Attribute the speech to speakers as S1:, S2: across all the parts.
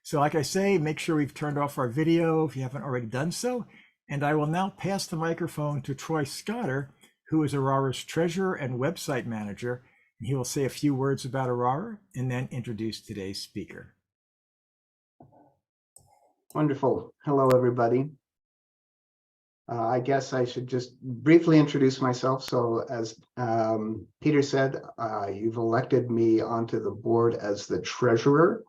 S1: So like I say, make sure we've turned off our video if you haven't already done so. And I will now pass the microphone to Troy Scotter, who is ARARA's treasurer and website manager. And he will say a few words about ARARA and then introduce today's speaker.
S2: Wonderful. Hello, everybody. I guess I should just briefly introduce myself. So as Peter said, you've elected me onto the board as the treasurer.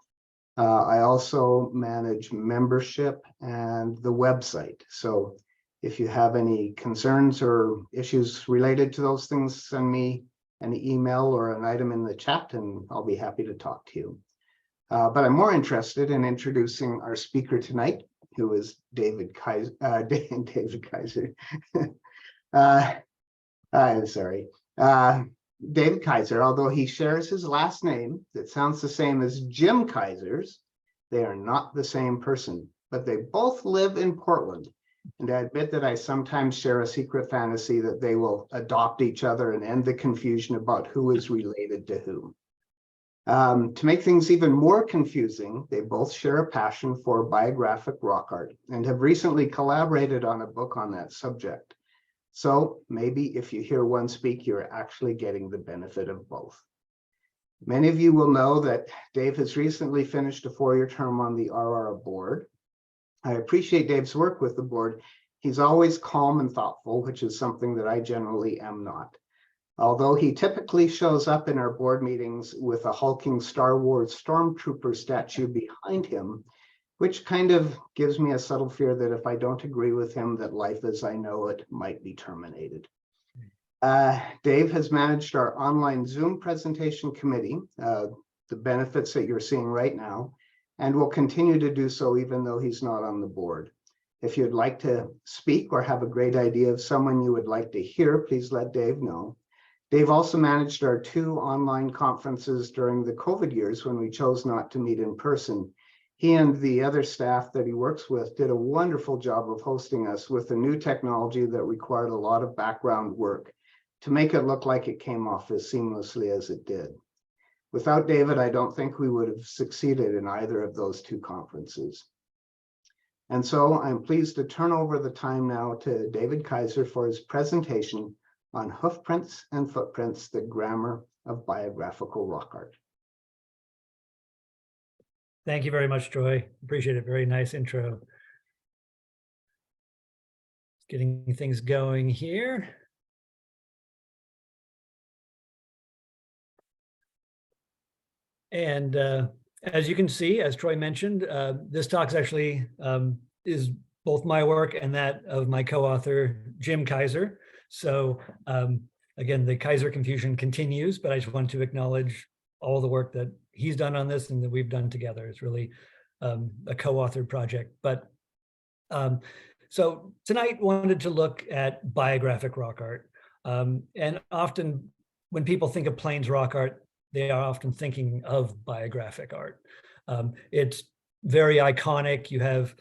S2: I also manage membership and the website. So if you have any concerns or issues related to those things, send me an email or an item in the chat and I'll be happy to talk to you. But I'm more interested in introducing our speaker tonight, who is David Kaiser. David Kaiser. I'm sorry. David Kaiser, although he shares his last name that sounds the same as Jim Kaiser's, they are not the same person, but they both live in Portland. And I admit that I sometimes share a secret fantasy that they will adopt each other and end the confusion about who is related to whom. To make things even more confusing, they both share a passion for biographic rock art and have recently collaborated on a book on that subject. So maybe if you hear one speak, you're actually getting the benefit of both. Many of you will know that Dave has recently finished a 4-year term on the ARARA board. I appreciate Dave's work with the board. He's always calm and thoughtful, which is something that I generally am not. Although he typically shows up in our board meetings with a hulking Star Wars stormtrooper statue behind him, which kind of gives me a subtle fear that if I don't agree with him, that life as I know it might be terminated. Dave has managed our online Zoom presentation committee, the benefits that you're seeing right now, and will continue to do so even though he's not on the board. If you'd like to speak or have a great idea of someone you would like to hear, please let Dave know. Dave also managed our 2 online conferences during the COVID years when we chose not to meet in person. He and the other staff that he works with did a wonderful job of hosting us with a new technology that required a lot of background work to make it look like it came off as seamlessly as it did. Without David, I don't think we would have succeeded in either of those 2 conferences. And so I'm pleased to turn over the time now to David Kaiser for his presentation on Hoofprints and Footprints, the Grammar of Biographical Rock Art.
S3: Thank you very much, Troy. Appreciate it. Very nice intro. Getting things going here. And as you can see, as Troy mentioned, this talk actually is both my work and that of my co-author, Jim Kaiser. So again, the Kaiser confusion continues, but I just want to acknowledge all the work that he's done on this and that we've done together. It's really a co-authored project. But so tonight wanted to look at biographic rock art. And often when people think of Plains rock art, they are often thinking of biographic art. It's very iconic. You have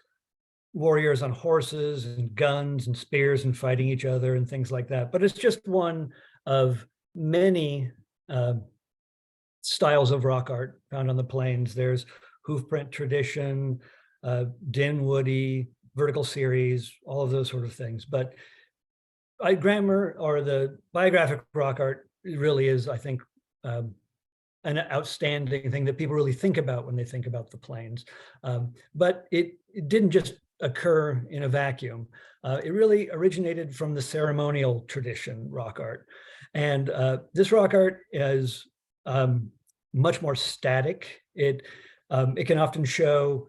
S3: warriors on horses and guns and spears and fighting each other and things like that. But it's just one of many styles of rock art found on the plains. There's hoofprint tradition, Dinwoody, vertical series, all of those sort of things. But grammar or the biographic rock art really is, I think, an outstanding thing that people really think about when they think about the plains. But it didn't just occur in a vacuum. It really originated from the ceremonial tradition rock art. And this rock art is much more static. It can often show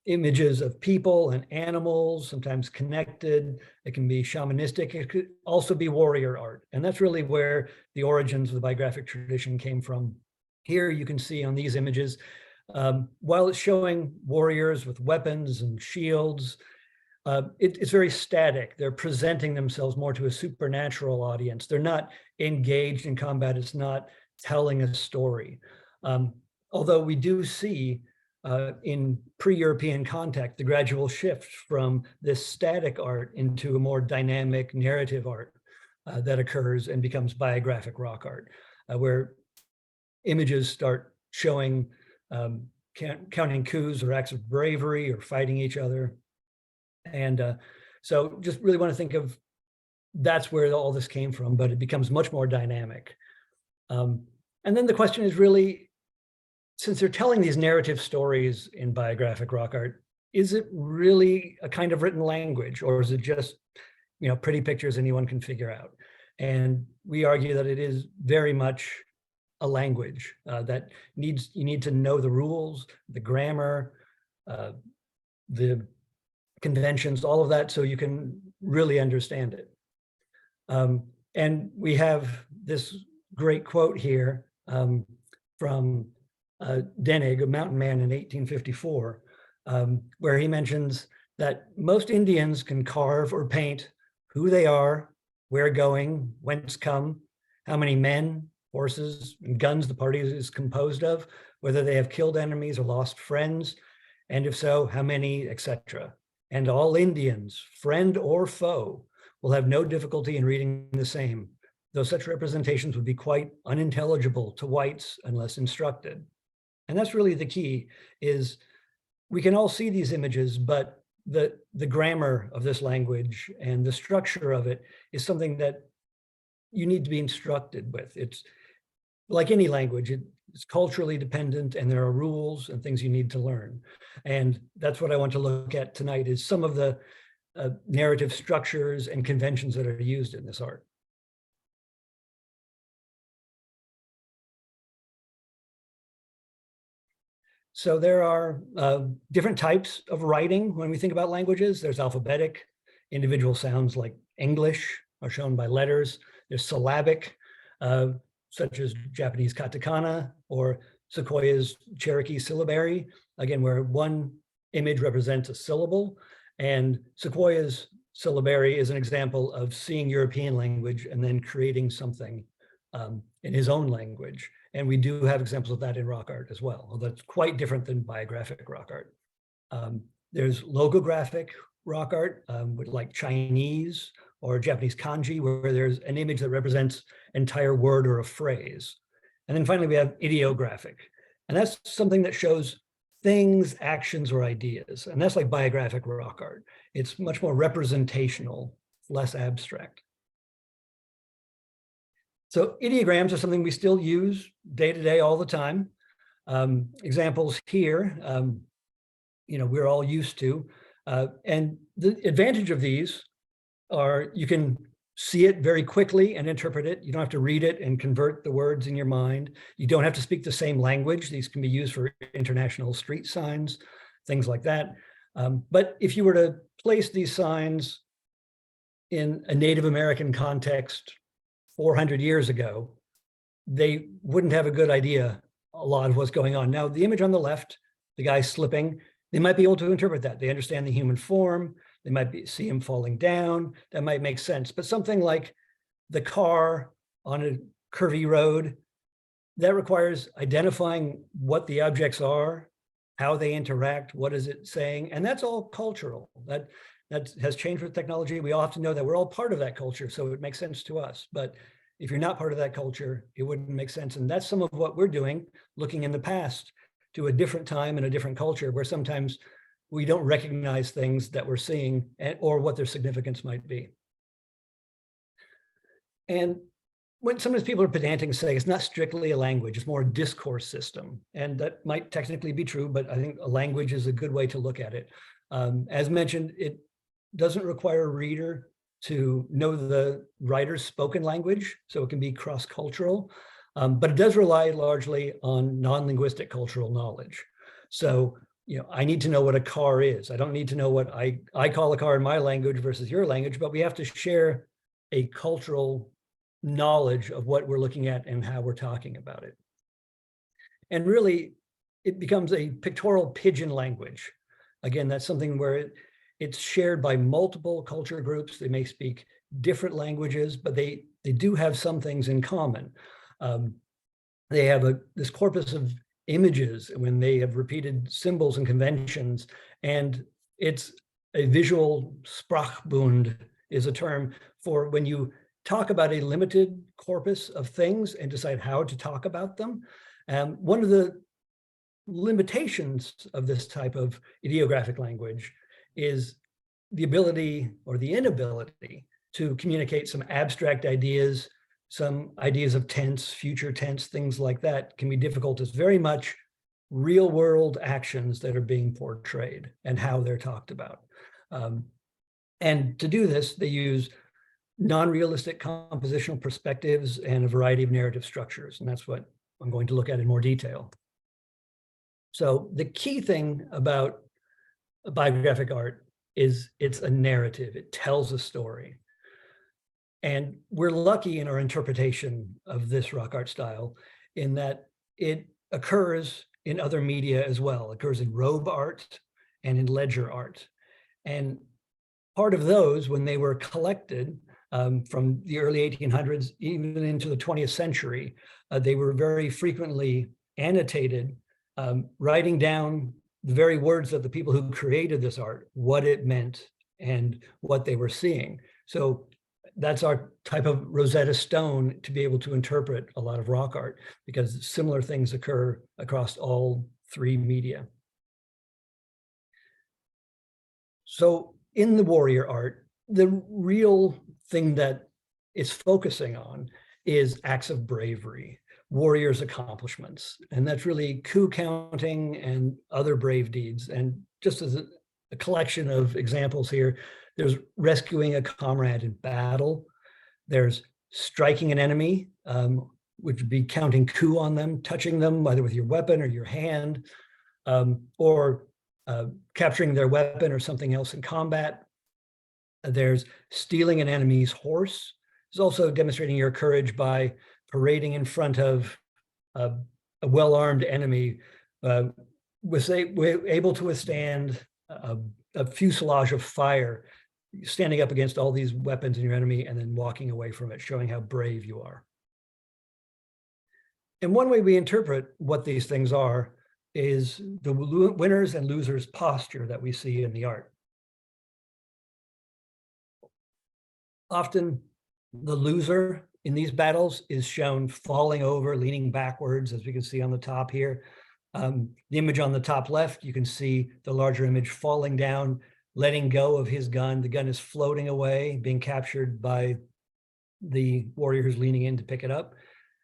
S3: images of people and animals, sometimes connected. It can be shamanistic. It could also be warrior art. And that's really where the origins of the biographic tradition came from. Here you can see on these images, while it's showing warriors with weapons and shields, it's very static. They're presenting themselves more to a supernatural audience. They're not engaged in combat. It's not telling a story. Although we do see in pre-European contact, the gradual shift from this static art into a more dynamic narrative art that occurs and becomes biographic rock art, where images start showing counting coups or acts of bravery or fighting each other. And so just really want to think of that's where all this came from, but it becomes much more dynamic. And then the question is really, since they're telling these narrative stories in biographic rock art, is it really a kind of written language, or is it just, pretty pictures anyone can figure out? And we argue that it is very much a language that you need to know the rules, the grammar, the conventions, all of that, so you can really understand it. And we have this great quote here from Denig, a mountain man in 1854, where he mentions that most Indians can carve or paint who they are, where going, whence come, how many men, horses, and guns the party is composed of, whether they have killed enemies or lost friends, and if so, how many, etc. And all Indians, friend or foe, will have no difficulty in reading the same, though such representations would be quite unintelligible to whites unless instructed. And that's really the key, is we can all see these images, but the grammar of this language and the structure of it is something that you need to be instructed with. It's like any language, it's culturally dependent, and there are rules and things you need to learn. And that's what I want to look at tonight, is some of the narrative structures and conventions that are used in this art. So there are different types of writing when we think about languages. There's alphabetic. Individual sounds like English are shown by letters. There's syllabic, such as Japanese katakana, or Sequoia's Cherokee syllabary, again, where one image represents a syllable. And Sequoia's syllabary is an example of seeing European language and then creating something in his own language. And we do have examples of that in rock art as well, although it's quite different than biographic rock art. There's logographic rock art, like Chinese or Japanese kanji, where there's an image that represents an entire word or a phrase. And then finally, we have ideographic. And that's something that shows things, actions, or ideas. And that's like biographic rock art. It's much more representational, less abstract. So ideograms are something we still use day to day all the time. Examples here, we're all used to. And the advantage of these are you can see it very quickly and interpret it. You don't have to read it and convert the words in your mind. You don't have to speak the same language. These can be used for international street signs, things like that. But if you were to place these signs in a Native American context 400 years ago, they wouldn't have a good idea a lot of what's going on. Now, the image on the left, the guy slipping, they might be able to interpret that. They understand the human form. They might see him falling down. That might make sense. But something like the car on a curvy road, that requires identifying what the objects are, how they interact, what is it saying, and that's all cultural. That has changed with technology. We all have to know that we're all part of that culture, so it makes sense to us. But if you're not part of that culture, it wouldn't make sense. And that's some of what we're doing, looking in the past to a different time and a different culture, where sometimes we don't recognize things that we're seeing or what their significance might be. And when sometimes people are pedantic and say it's not strictly a language, it's more a discourse system. And that might technically be true, but I think a language is a good way to look at it. As mentioned, it doesn't require a reader to know the writer's spoken language, so it can be cross-cultural, but it does rely largely on non-linguistic cultural knowledge. So, I need to know what a car is. I don't need to know what I call a car in my language versus your language, but we have to share a cultural knowledge of what we're looking at and how we're talking about it. And really, it becomes a pictorial pidgin language. Again, that's something where it's shared by multiple culture groups. They may speak different languages, but they do have some things in common. They have this corpus of images when they have repeated symbols and conventions, and it's a visual Sprachbund is a term for when you talk about a limited corpus of things and decide how to talk about them. One of the limitations of this type of ideographic language is the ability or the inability to communicate some abstract ideas, some ideas of tense, future tense, things like that can be difficult. It's very much real world actions that are being portrayed and how they're talked about. And to do this, they use non-realistic compositional perspectives and a variety of narrative structures. And that's what I'm going to look at in more detail. So the key thing about biographic art is it's a narrative. It tells a story. And we're lucky in our interpretation of this rock art style in that it occurs in other media as well. It occurs in robe art and in ledger art. And part of those, when they were collected from the early 1800s, even into the 20th century, they were very frequently annotated, writing down the very words of the people who created this art, what it meant and what they were seeing. So that's our type of Rosetta Stone to be able to interpret a lot of rock art, because similar things occur across all three media. So in the warrior art, the real thing that it's focusing on is acts of bravery, warriors' accomplishments. And that's really coup counting and other brave deeds. And just as a collection of examples here, there's rescuing a comrade in battle. There's striking an enemy, which would be counting coup on them, touching them either with your weapon or your hand, or capturing their weapon or something else in combat. There's stealing an enemy's horse. There's also demonstrating your courage by parading in front of a well-armed enemy, was able to withstand a fuselage of fire, standing up against all these weapons in your enemy and then walking away from it, showing how brave you are. And one way we interpret what these things are is the winners and losers posture that we see in the art. Often the loser in these battles is shown falling over, leaning backwards, as we can see on the top here. The image on the top left, you can see the larger image falling down, letting go of his gun. The gun is floating away, being captured by the warrior who's leaning in to pick it up.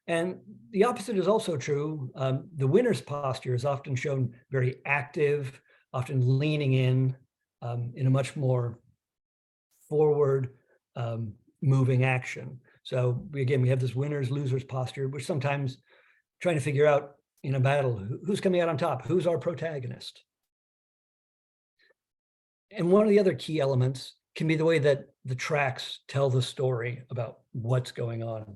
S3: And the opposite is also true. The winner's posture is often shown very active, often leaning in a much more forward moving action. So again, we have this winner's loser's posture, which sometimes trying to figure out in a battle, who's coming out on top? Who's our protagonist? And one of the other key elements can be the way that the tracks tell the story about what's going on,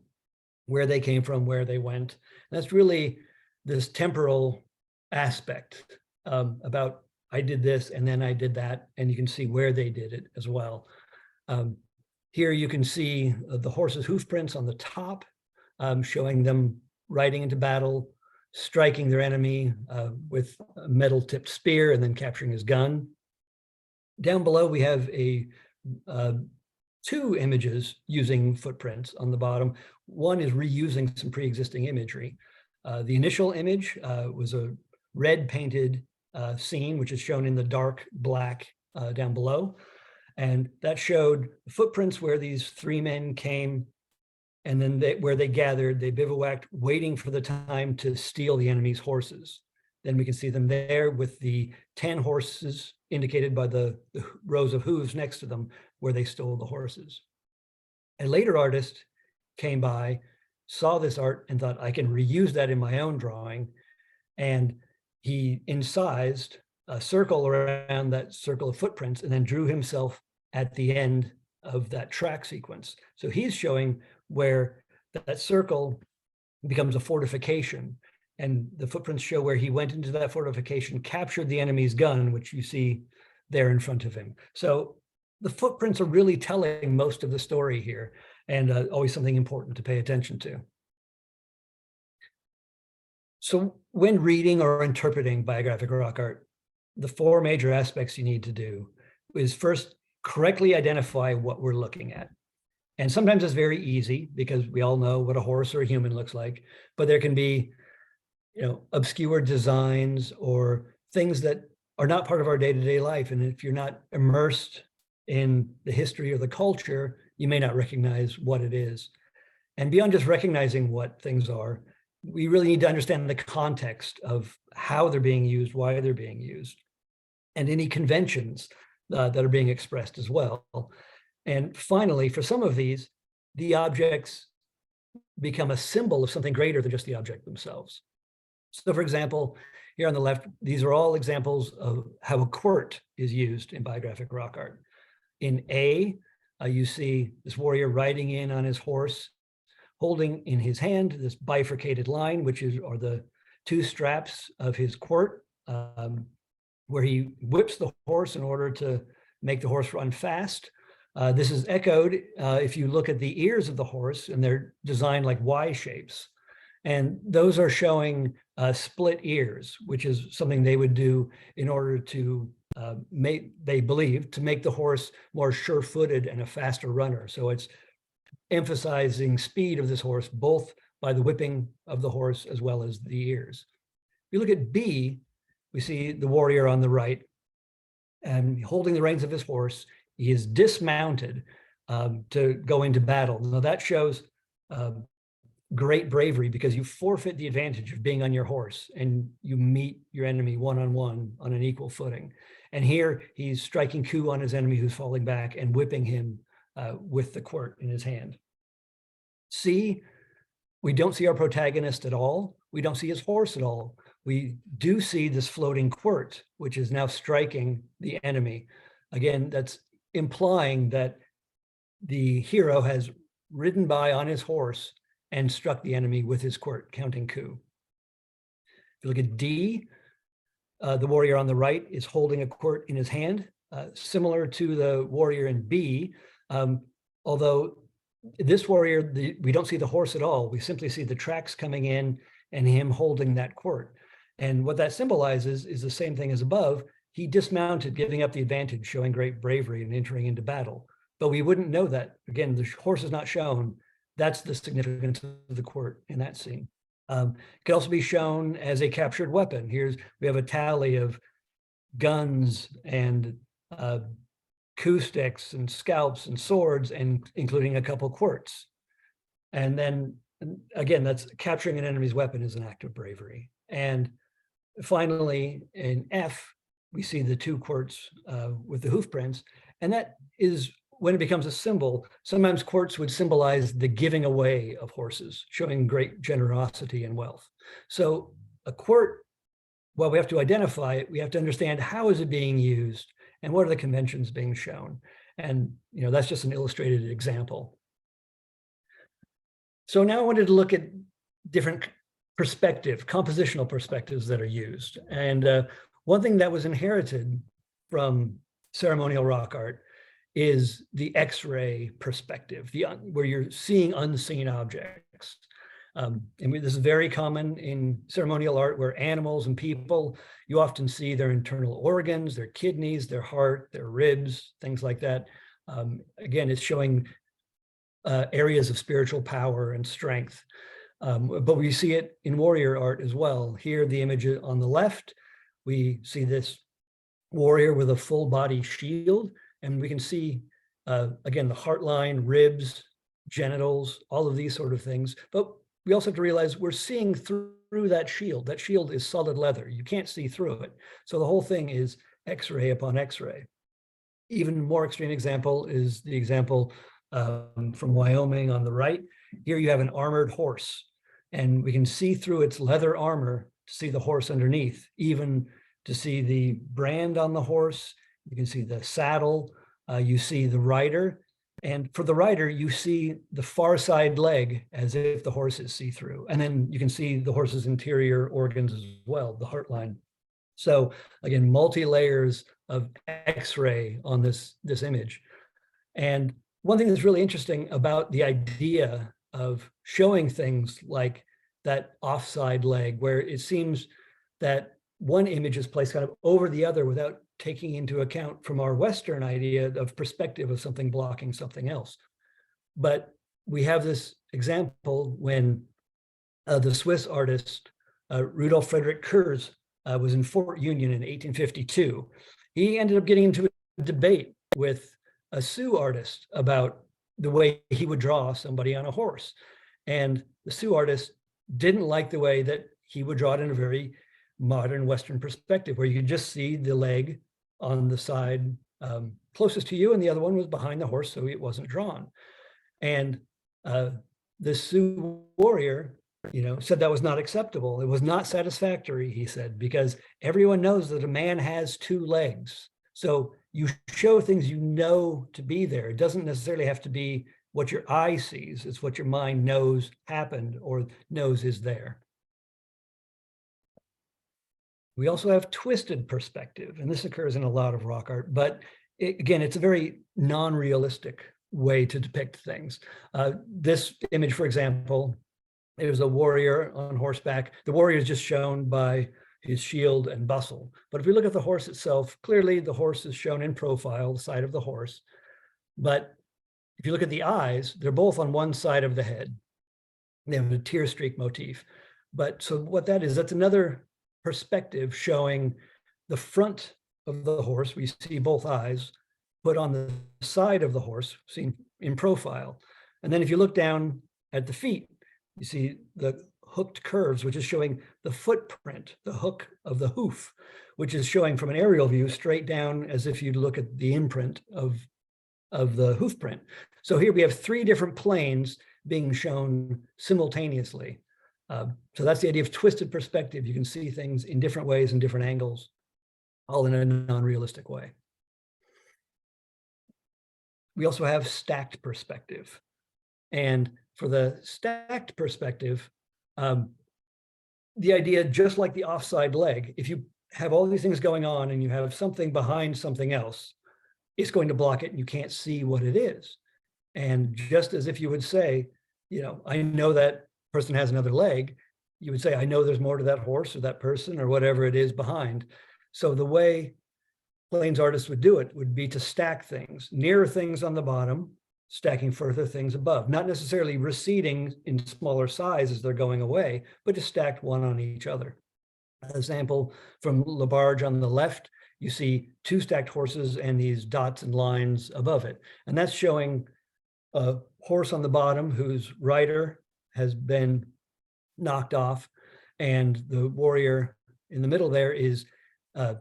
S3: where they came from, where they went. And that's really this temporal aspect about I did this and then I did that, and you can see where they did it as well. Here you can see the horse's hoof prints on the top, showing them riding into battle, striking their enemy with a metal-tipped spear and then capturing his gun. Down below, we have two images using footprints on the bottom. One is reusing some pre-existing imagery. The initial image was a red painted scene, which is shown in the dark black down below. And that showed footprints where these three men came, and then where they gathered, they bivouacked, waiting for the time to steal the enemy's horses. Then we can see them there with the 10 horses indicated by the rows of hooves next to them where they stole the horses. A later artist came by, saw this art and thought, I can reuse that in my own drawing. And he incised a circle around that circle of footprints and then drew himself at the end of that track sequence. So he's showing where that circle becomes a fortification, and the footprints show where he went into that fortification, captured the enemy's gun, which you see there in front of him. So the footprints are really telling most of the story here, and always something important to pay attention to. So when reading or interpreting biographic rock art, the four major aspects you need to do is first, correctly identify what we're looking at. And sometimes it's very easy because we all know what a horse or a human looks like, but there can be obscure designs or things that are not part of our day-to-day life. And if you're not immersed in the history or the culture, you may not recognize what it is. And beyond just recognizing what things are, we really need to understand the context of how they're being used, why they're being used, and any conventions that are being expressed as well. And finally, for some of these, the objects become a symbol of something greater than just the object themselves. So for example, here on the left, these are all examples of how a quirt is used in biographic rock art. In A, you see this warrior riding in on his horse, holding in his hand this bifurcated line, which are the two straps of his quirt, where he whips the horse in order to make the horse run fast. This is echoed if you look at the ears of the horse, and they're designed like Y shapes. And those are showing split ears, which is something they would do in order to they believe, to make the horse more sure-footed and a faster runner. So it's emphasizing speed of this horse, both by the whipping of the horse as well as the ears. If you look at B, we see the warrior on the right and holding the reins of his horse. He is dismounted to go into battle. Now that shows great bravery, because you forfeit the advantage of being on your horse and you meet your enemy one-on-one on an equal footing. And here he's striking coup on his enemy who's falling back and whipping him with the quirt in his hand. C, we don't see our protagonist at all. We don't see his horse at all. We do see this floating quirt, which is now striking the enemy. Again, that's implying that the hero has ridden by on his horse and struck the enemy with his quirt, counting coup. If you look at D, the warrior on the right is holding a quirt in his hand, similar to the warrior in B, although this warrior, we don't see the horse at all. We simply see the tracks coming in and him holding that quirt. And what that symbolizes is the same thing as above. He dismounted, giving up the advantage, showing great bravery and entering into battle. But we wouldn't know that. Again, the horse is not shown. That's the significance of the quirt in that scene. It could also be shown as a captured weapon. We have a tally of guns and coup sticks and scalps and swords, and including a couple quirts. And then again, that's capturing an enemy's weapon is an act of bravery. And finally, in F, we see the two quirts with the hoofprints, and that is when it becomes a symbol. Sometimes quirts would symbolize the giving away of horses, showing great generosity and wealth. So a quirt, well, we have to identify it. We have to understand how is it being used and what are the conventions being shown. And that's just an illustrated example. So now I wanted to look at different compositional perspectives that are used. And one thing that was inherited from ceremonial rock art is the X-ray perspective, where you're seeing unseen objects. This is very common in ceremonial art, where animals and people, you often see their internal organs, their kidneys, their heart, their ribs, things like that. Again, it's showing areas of spiritual power and strength. But we see it in warrior art as well. Here, the image on the left, we see this warrior with a full body shield, and we can see, again, the heart line, ribs, genitals, all of these sort of things. But we also have to realize we're seeing through that shield. That shield is solid leather. You can't see through it. So the whole thing is X-ray upon X-ray. Even more extreme example is the example from Wyoming on the right. Here you have an armored horse, and we can see through its leather armor to see the horse underneath, even to see the brand on the horse. You can see the saddle, you see the rider, and for the rider, you see the far side leg as if the horse is see-through. And then you can see the horse's interior organs as well, the heart line. So again, multi-layers of X-ray on this image. And one thing that's really interesting about the idea of showing things like that offside leg, where it seems that one image is placed kind of over the other without taking into account from our Western idea of perspective of something blocking something else. But we have this example when the Swiss artist Rudolf Frederick Kurz was in Fort Union in 1852. He ended up getting into a debate with a Sioux artist about the way he would draw somebody on a horse. And the Sioux artist didn't like the way that he would draw it in a very modern Western perspective, where you could just see the leg on the side closest to you, and the other one was behind the horse, so it wasn't drawn. And the Sioux warrior, said that was not acceptable. It was not satisfactory, he said, because everyone knows that a man has two legs. So you show things you know to be there. It doesn't necessarily have to be what your eye sees. It's what your mind knows happened or knows is there. We also have twisted perspective, and this occurs in a lot of rock art, but again, it's a very non-realistic way to depict things. This image, for example, there's a warrior on horseback. The warrior is just shown by his shield and bustle. But if we look at the horse itself, clearly the horse is shown in profile, the side of the horse. But if you look at the eyes, they're both on one side of the head. They have a tear streak motif. But so what that is, that's another perspective showing the front of the horse. We see both eyes put on the side of the horse, seen in profile. And then if you look down at the feet, you see the hooked curves, which is showing the footprint, the hook of the hoof, which is showing from an aerial view straight down as if you look at the imprint of the hoof print. So here we have three different planes being shown simultaneously. So that's the idea of twisted perspective. You can see things in different ways and different angles, all in a non-realistic way. We also have stacked perspective. And for the stacked perspective, the idea, just like the offside leg, if you have all these things going on and you have something behind something else, it's going to block it and you can't see what it is. And just as if you would say, I know that person has another leg, you would say, I know there's more to that horse or that person or whatever it is behind. So the way plains artists would do it would be to stack things, nearer things on the bottom, stacking further things above, not necessarily receding in smaller size as they're going away, but just stacked one on each other. An example from Labarge on the left, you see two stacked horses and these dots and lines above it. And that's showing a horse on the bottom whose rider has been knocked off, and the warrior in the middle there is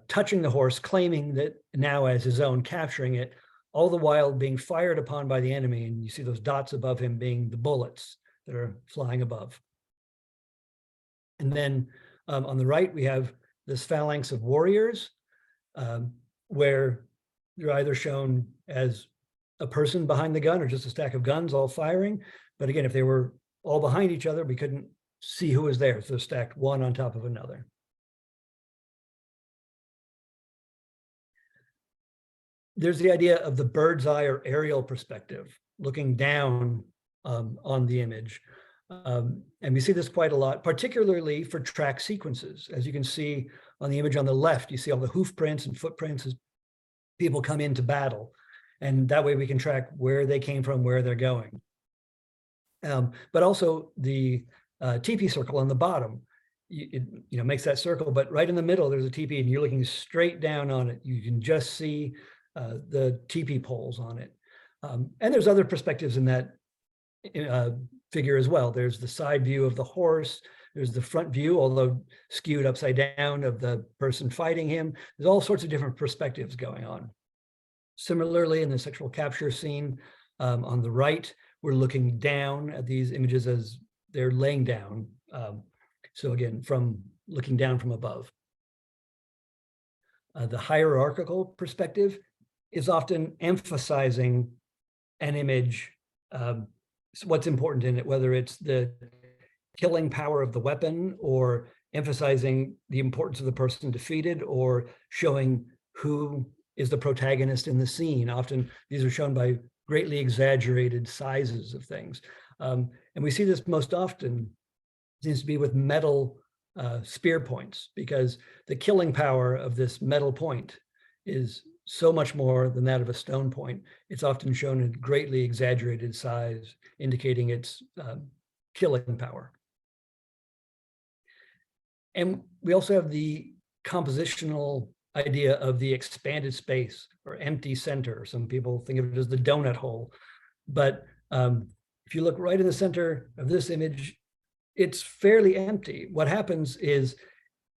S3: touching the horse, claiming that now as his own, capturing it, all the while being fired upon by the enemy. And you see those dots above him being the bullets that are flying above. And then on the right, we have this phalanx of warriors, where you're either shown as a person behind the gun or just a stack of guns all firing. But again, if they were all behind each other, we couldn't see who was there. So they're stacked one on top of another. There's the idea of the bird's eye or aerial perspective, looking down on the image. And we see this quite a lot, particularly for track sequences. As you can see on the image on the left, you see all the hoof prints and footprints as people come into battle. And that way we can track where they came from, where they're going. But also the teepee circle on the bottom, it makes that circle, but right in the middle, there's a teepee and you're looking straight down on it. You can just see the teepee poles on it. And there's other perspectives in that figure as well. There's the side view of the horse. There's the front view, although skewed upside down, of the person fighting him. There's all sorts of different perspectives going on. Similarly, in the sexual capture scene on the right, we're looking down at these images as they're laying down. So again, from looking down from above. The hierarchical perspective is often emphasizing an image, what's important in it, whether it's the killing power of the weapon or emphasizing the importance of the person defeated or showing who is the protagonist in the scene. Often these are shown by greatly exaggerated sizes of things. And we see this most often seems to be with metal spear points, because the killing power of this metal point is so much more than that of a stone point. It's often shown in greatly exaggerated size, indicating its killing power. And we also have the compositional idea of the expanded space or empty center. Some people think of it as the donut hole. But if you look right in the center of this image, it's fairly empty. What happens is,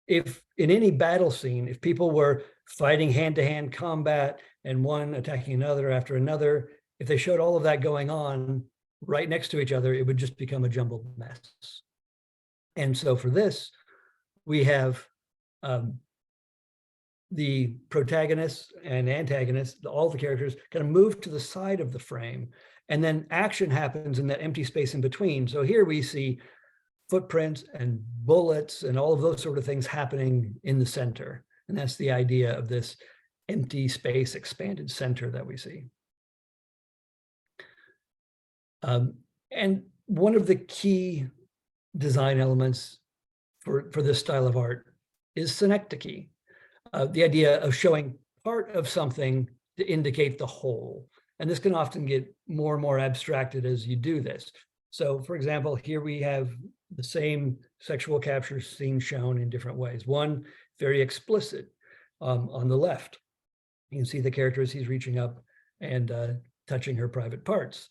S3: if in any battle scene, if people were fighting hand-to-hand combat and one attacking another after another, if they showed all of that going on right next to each other, it would just become a jumbled mess. And so for this, we have the protagonist and antagonist, all the characters kind of move to the side of the frame, and then action happens in that empty space in between. So here we see footprints and bullets and all of those sort of things happening in the center. And that's the idea of this empty space, expanded center that we see. And one of the key design elements for this style of art is synecdoche, the idea of showing part of something to indicate the whole. And this can often get more and more abstracted as you do this. So for example, here we have the same sexual capture scene shown in different ways. One, very explicit on the left. You can see the character as he's reaching up and touching her private parts.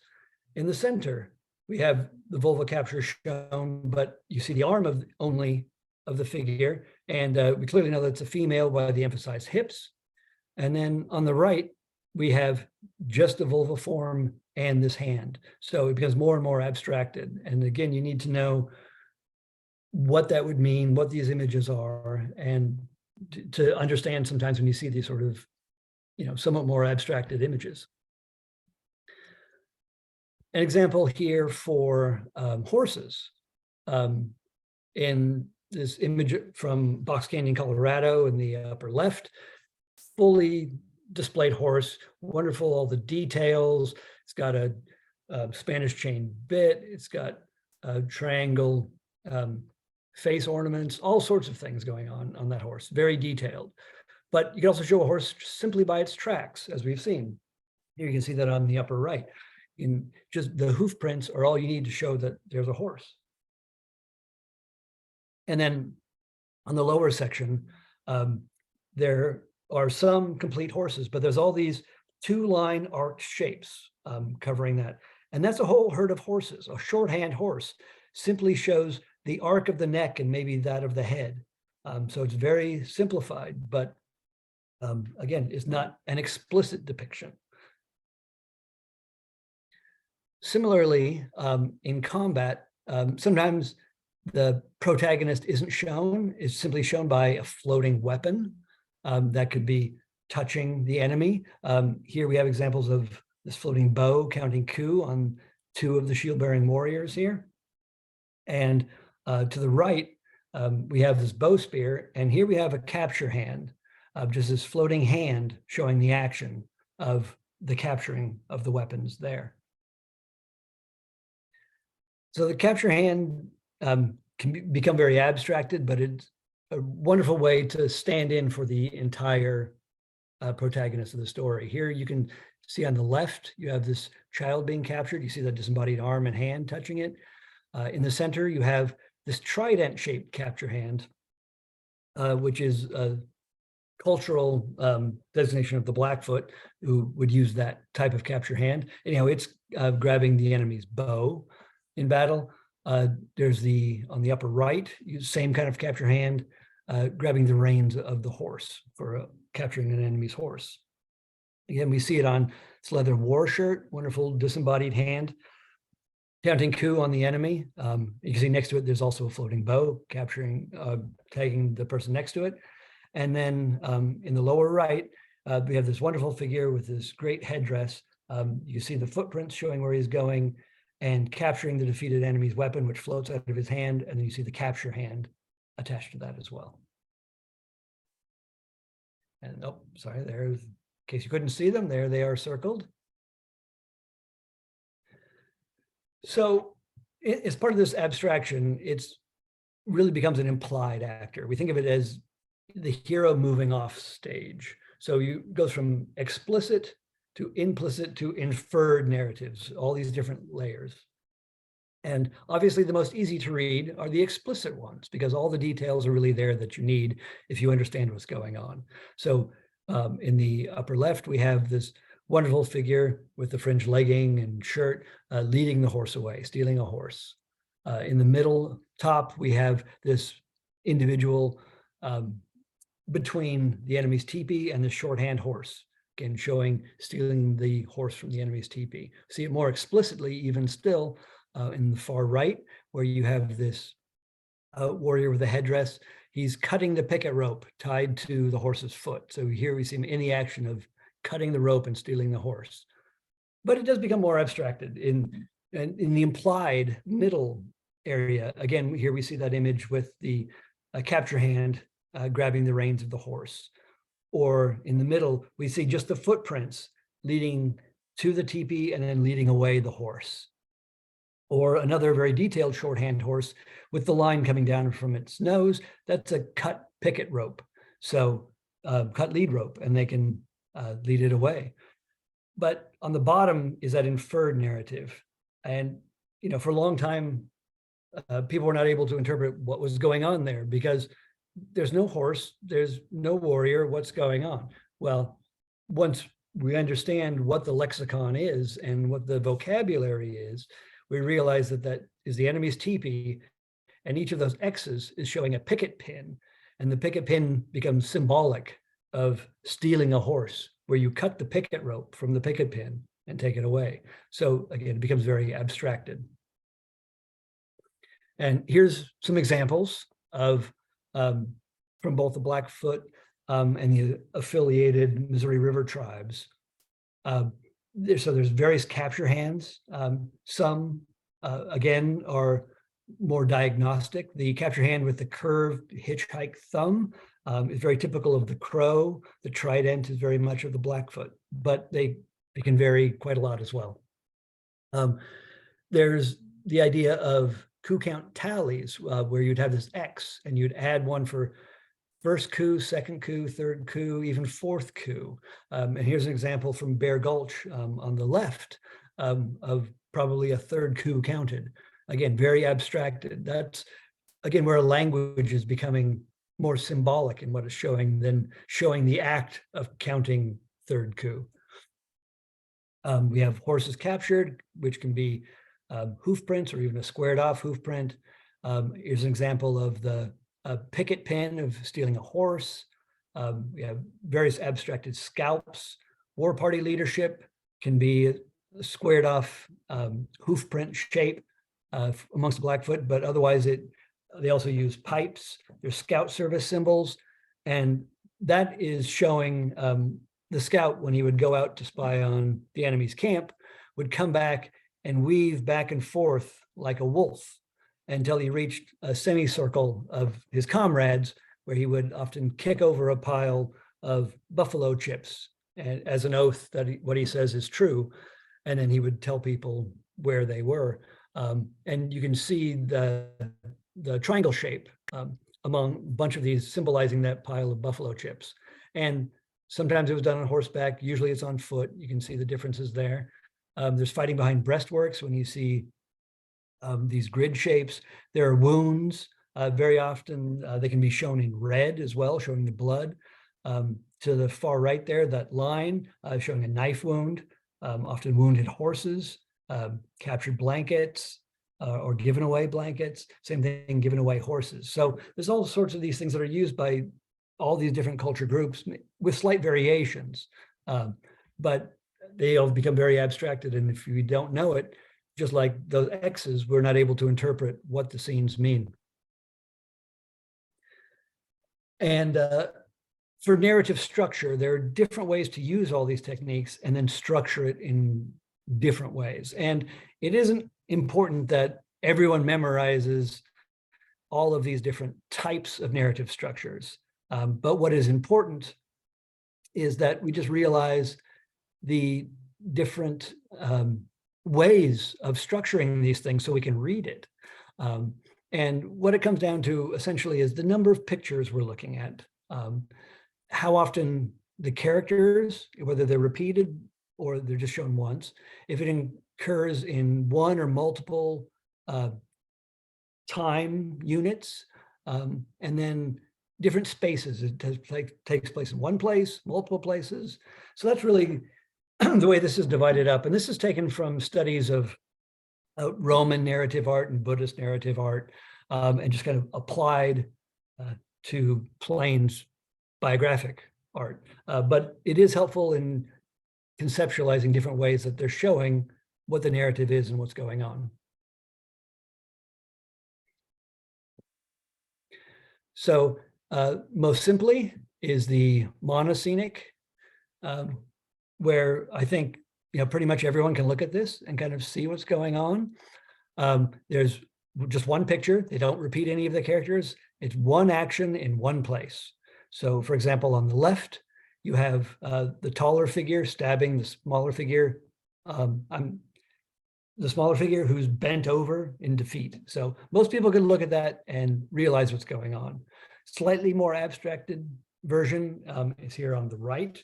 S3: In the center, we have the vulva capture shown, but you see the arm only of the figure. And we clearly know that it's a female by the emphasized hips. And then on the right, we have just the vulva form and this hand. So it becomes more and more abstracted. And again, you need to know what that would mean, what these images are, and to understand sometimes when you see these sort of, somewhat more abstracted images. An example here for horses. In this image from Box Canyon, Colorado in the upper left, fully displayed horse, wonderful, all the details. It's got a Spanish chain bit. It's got a triangle face ornaments, all sorts of things going on that horse, very detailed. But you can also show a horse simply by its tracks, as we've seen. Here you can see that on the upper right. In just the hoof prints are all you need to show that there's a horse. And then on the lower section, there are some complete horses, but there's all these two-line arced shapes covering that. And that's a whole herd of horses. A shorthand horse simply shows the arc of the neck and maybe that of the head. So it's very simplified, but again, it's not an explicit depiction. Similarly, in combat, sometimes the protagonist isn't shown, it's simply shown by a floating weapon that could be touching the enemy. Here we have examples of this floating bow counting coup on two of the shield-bearing warriors here. And to the right, we have this bow spear, and here we have a capture hand, just this floating hand showing the action of the capturing of the weapons there. So the capture hand can become very abstracted, but it's a wonderful way to stand in for the entire protagonist of the story. Here you can see on the left, you have this child being captured. You see the disembodied arm and hand touching it. In the center, you have this trident-shaped capture hand, which is a cultural designation of the Blackfoot, who would use that type of capture hand. Anyhow, it's grabbing the enemy's bow in battle. There's on the upper right, same kind of capture hand, grabbing the reins of the horse for capturing an enemy's horse. Again, we see it on its leather war shirt, wonderful disembodied hand, counting coup on the enemy. You can see next to it, there's also a floating bow capturing, tagging the person next to it. And then in the lower right, we have this wonderful figure with this great headdress. You see the footprints showing where he's going and capturing the defeated enemy's weapon, which floats out of his hand. And then you see the capture hand attached to that as well. And oh, sorry, there's, in case you couldn't see them, there they are circled. So as part of this abstraction, it's really becomes an implied actor. We think of it as the hero moving off stage. So you goes from explicit to implicit to inferred narratives, all these different layers. And obviously the most easy to read are the explicit ones, because all the details are really there that you need if you understand what's going on. So in the upper left, we have this wonderful figure with the fringed legging and shirt leading the horse away, stealing a horse. In the middle top, we have this individual between the enemy's teepee and the shorthand horse, again, showing stealing the horse from the enemy's teepee. See it more explicitly, even still, in the far right, where you have this warrior with a headdress. He's cutting the picket rope tied to the horse's foot. So here we see him in the action of cutting the rope and stealing the horse. But it does become more abstracted in the implied middle area. Again, here we see that image with the capture hand grabbing the reins of the horse. Or in the middle, we see just the footprints leading to the teepee and then leading away the horse. Or another very detailed shorthand horse with the line coming down from its nose. That's a cut picket rope. So cut lead rope, and they can lead it away. But on the bottom is that inferred narrative. And, you know, for a long time, people were not able to interpret what was going on there because there's no horse, there's no warrior, what's going on? Well, once we understand what the lexicon is and what the vocabulary is, we realize that that is the enemy's teepee, and each of those X's is showing a picket pin, and the picket pin becomes symbolic of stealing a horse, where you cut the picket rope from the picket pin and take it away. So again, it becomes very abstracted. And here's some examples of from both the Blackfoot and the affiliated Missouri River tribes. So there's various capture hands. Some, again, are more diagnostic. The capture hand with the curved hitchhike thumb is very typical of the Crow. The trident is very much of the Blackfoot, but they can vary quite a lot as well. There's the idea of coup count tallies, where you'd have this X and you'd add one for first coup, second coup, third coup, even fourth coup. And here's an example from Bear Gulch on the left of probably a third coup counted. Again, very abstracted. That's, again, where a language is becoming more symbolic in what it's showing than showing the act of counting third coup. We have horses captured, which can be hoofprints or even a squared off hoofprint. Here's an example of the picket pin of stealing a horse. We have various abstracted scalps. War party leadership can be a squared off hoofprint shape amongst the Blackfoot, but otherwise they also use pipes. There's scout service symbols, and that is showing the scout, when he would go out to spy on the enemy's camp, would come back and weave back and forth like a wolf until he reached a semicircle of his comrades, where he would often kick over a pile of buffalo chips and, as an oath that what he says is true. And then he would tell people where they were. And you can see the triangle shape among a bunch of these symbolizing that pile of buffalo chips. And sometimes it was done on horseback. Usually it's on foot. You can see the differences there. There's fighting behind breastworks when you see these grid shapes. There are wounds. Very often they can be shown in red as well, showing the blood. To the far right there, that line showing a knife wound, often wounded horses, captured blankets, or given away blankets. Same thing, given away horses. So there's all sorts of these things that are used by all these different culture groups with slight variations, but they all become very abstracted. And if you don't know it, just like those X's, we're not able to interpret what the scenes mean. And for narrative structure, there are different ways to use all these techniques and then structure it in different ways. And it isn't important that everyone memorizes all of these different types of narrative structures. But what is important is that we just realize the different ways of structuring these things so we can read it. And what it comes down to essentially is the number of pictures we're looking at, how often the characters, whether they're repeated or they're just shown once, if it occurs in one or multiple time units, and then different spaces. It takes place in one place, multiple places. So that's really the way this is divided up. And this is taken from studies of Roman narrative art and Buddhist narrative art, and just kind of applied to Plains biographic art. But it is helpful in conceptualizing different ways that they're showing what the narrative is and what's going on. So most simply is the monoscenic, where I think pretty much everyone can look at this and kind of see what's going on. There's just one picture. They don't repeat any of the characters. It's one action in one place. So for example, on the left, you have the taller figure stabbing the smaller figure. The smaller figure who's bent over in defeat. So most people can look at that and realize what's going on. Slightly more abstracted version is here on the right,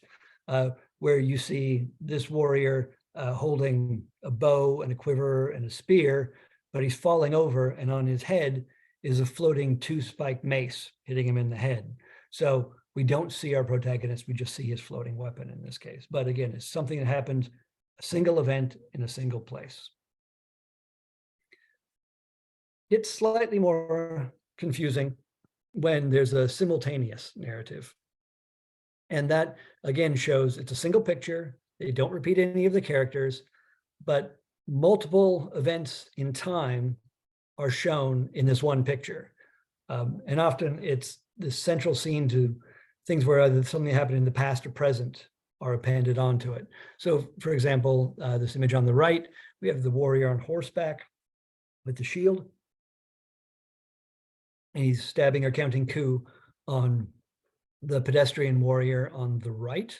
S3: where you see this warrior holding a bow and a quiver and a spear, but he's falling over, and on his head is a floating 2-spiked mace hitting him in the head. So we don't see our protagonist, we just see his floating weapon in this case. But again, it's something that happened, a single event in a single place. It's slightly more confusing when there's a simultaneous narrative. And that, again, shows it's a single picture. They don't repeat any of the characters, but multiple events in time are shown in this one picture. And often it's the central scene to things where either something happened in the past or present are appended onto it. So, for example, this image on the right, we have the warrior on horseback with the shield. And he's stabbing or counting coup on the pedestrian warrior on the right.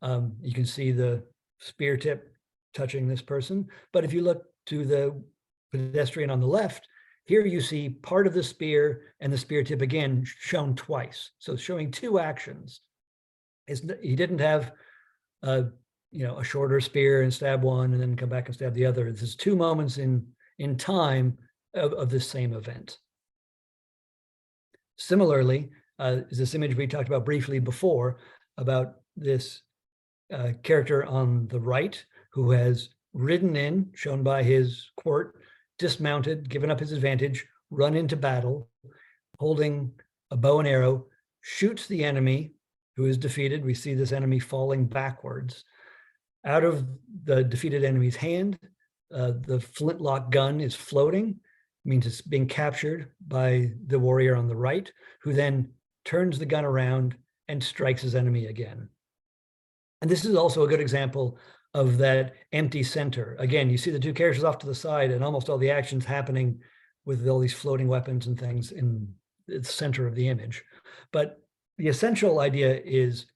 S3: You can see the spear tip touching this person. But if you look to the pedestrian on the left, here you see part of the spear and the spear tip again shown twice. So showing two actions. He didn't have a shorter spear and stab one and then come back and stab the other. This is two moments in time of this same event. Similarly, is this image we talked about briefly before about this character on the right who has ridden in, shown by his quirt, dismounted, given up his advantage, run into battle, holding a bow and arrow, shoots the enemy who is defeated. We see this enemy falling backwards. Out of the defeated enemy's hand, the flintlock gun is floating. Means it's being captured by the warrior on the right, who then turns the gun around and strikes his enemy again. And this is also a good example of that empty center. Again, you see the two characters off to the side and almost all the actions happening with all these floating weapons and things in the center of the image. But the essential idea is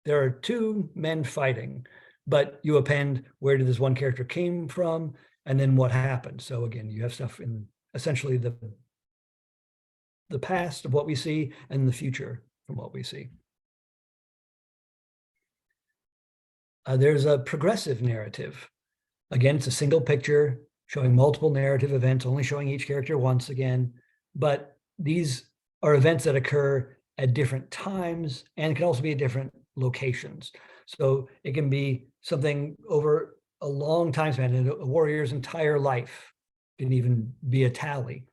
S3: there are two men fighting, but you append where did this one character came from and then what happened. So again, you have stuff in essentially the past of what we see and the future from what we see. There's a progressive narrative. Again, it's a single picture showing multiple narrative events, only showing each character once again, but these are events that occur at different times and can also be at different locations. So it can be something over a long time span, in a warrior's entire life. Can even be a tally.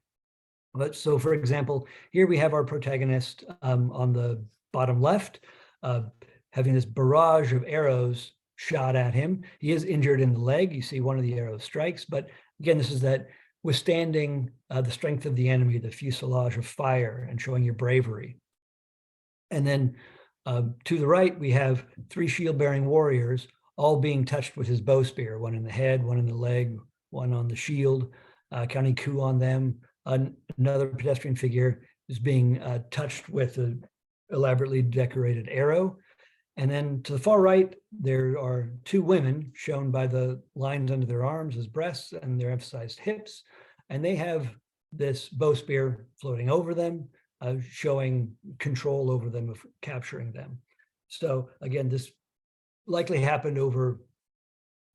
S3: But so, for example, here we have our protagonist on the bottom left, having this barrage of arrows shot at him. He is injured in the leg. You see one of the arrows strikes, but again, this is that withstanding the strength of the enemy, the fusillage of fire, and showing your bravery. And then to the right, we have 3 shield-bearing warriors, all being touched with his bow spear, one in the head, one in the leg, one on the shield, counting coup on them. Another pedestrian figure is being touched with an elaborately decorated arrow. And then to the far right, there are 2 women shown by the lines under their arms as breasts and their emphasized hips. And they have this bow spear floating over them, showing control over them, of capturing them. So again, this likely happened over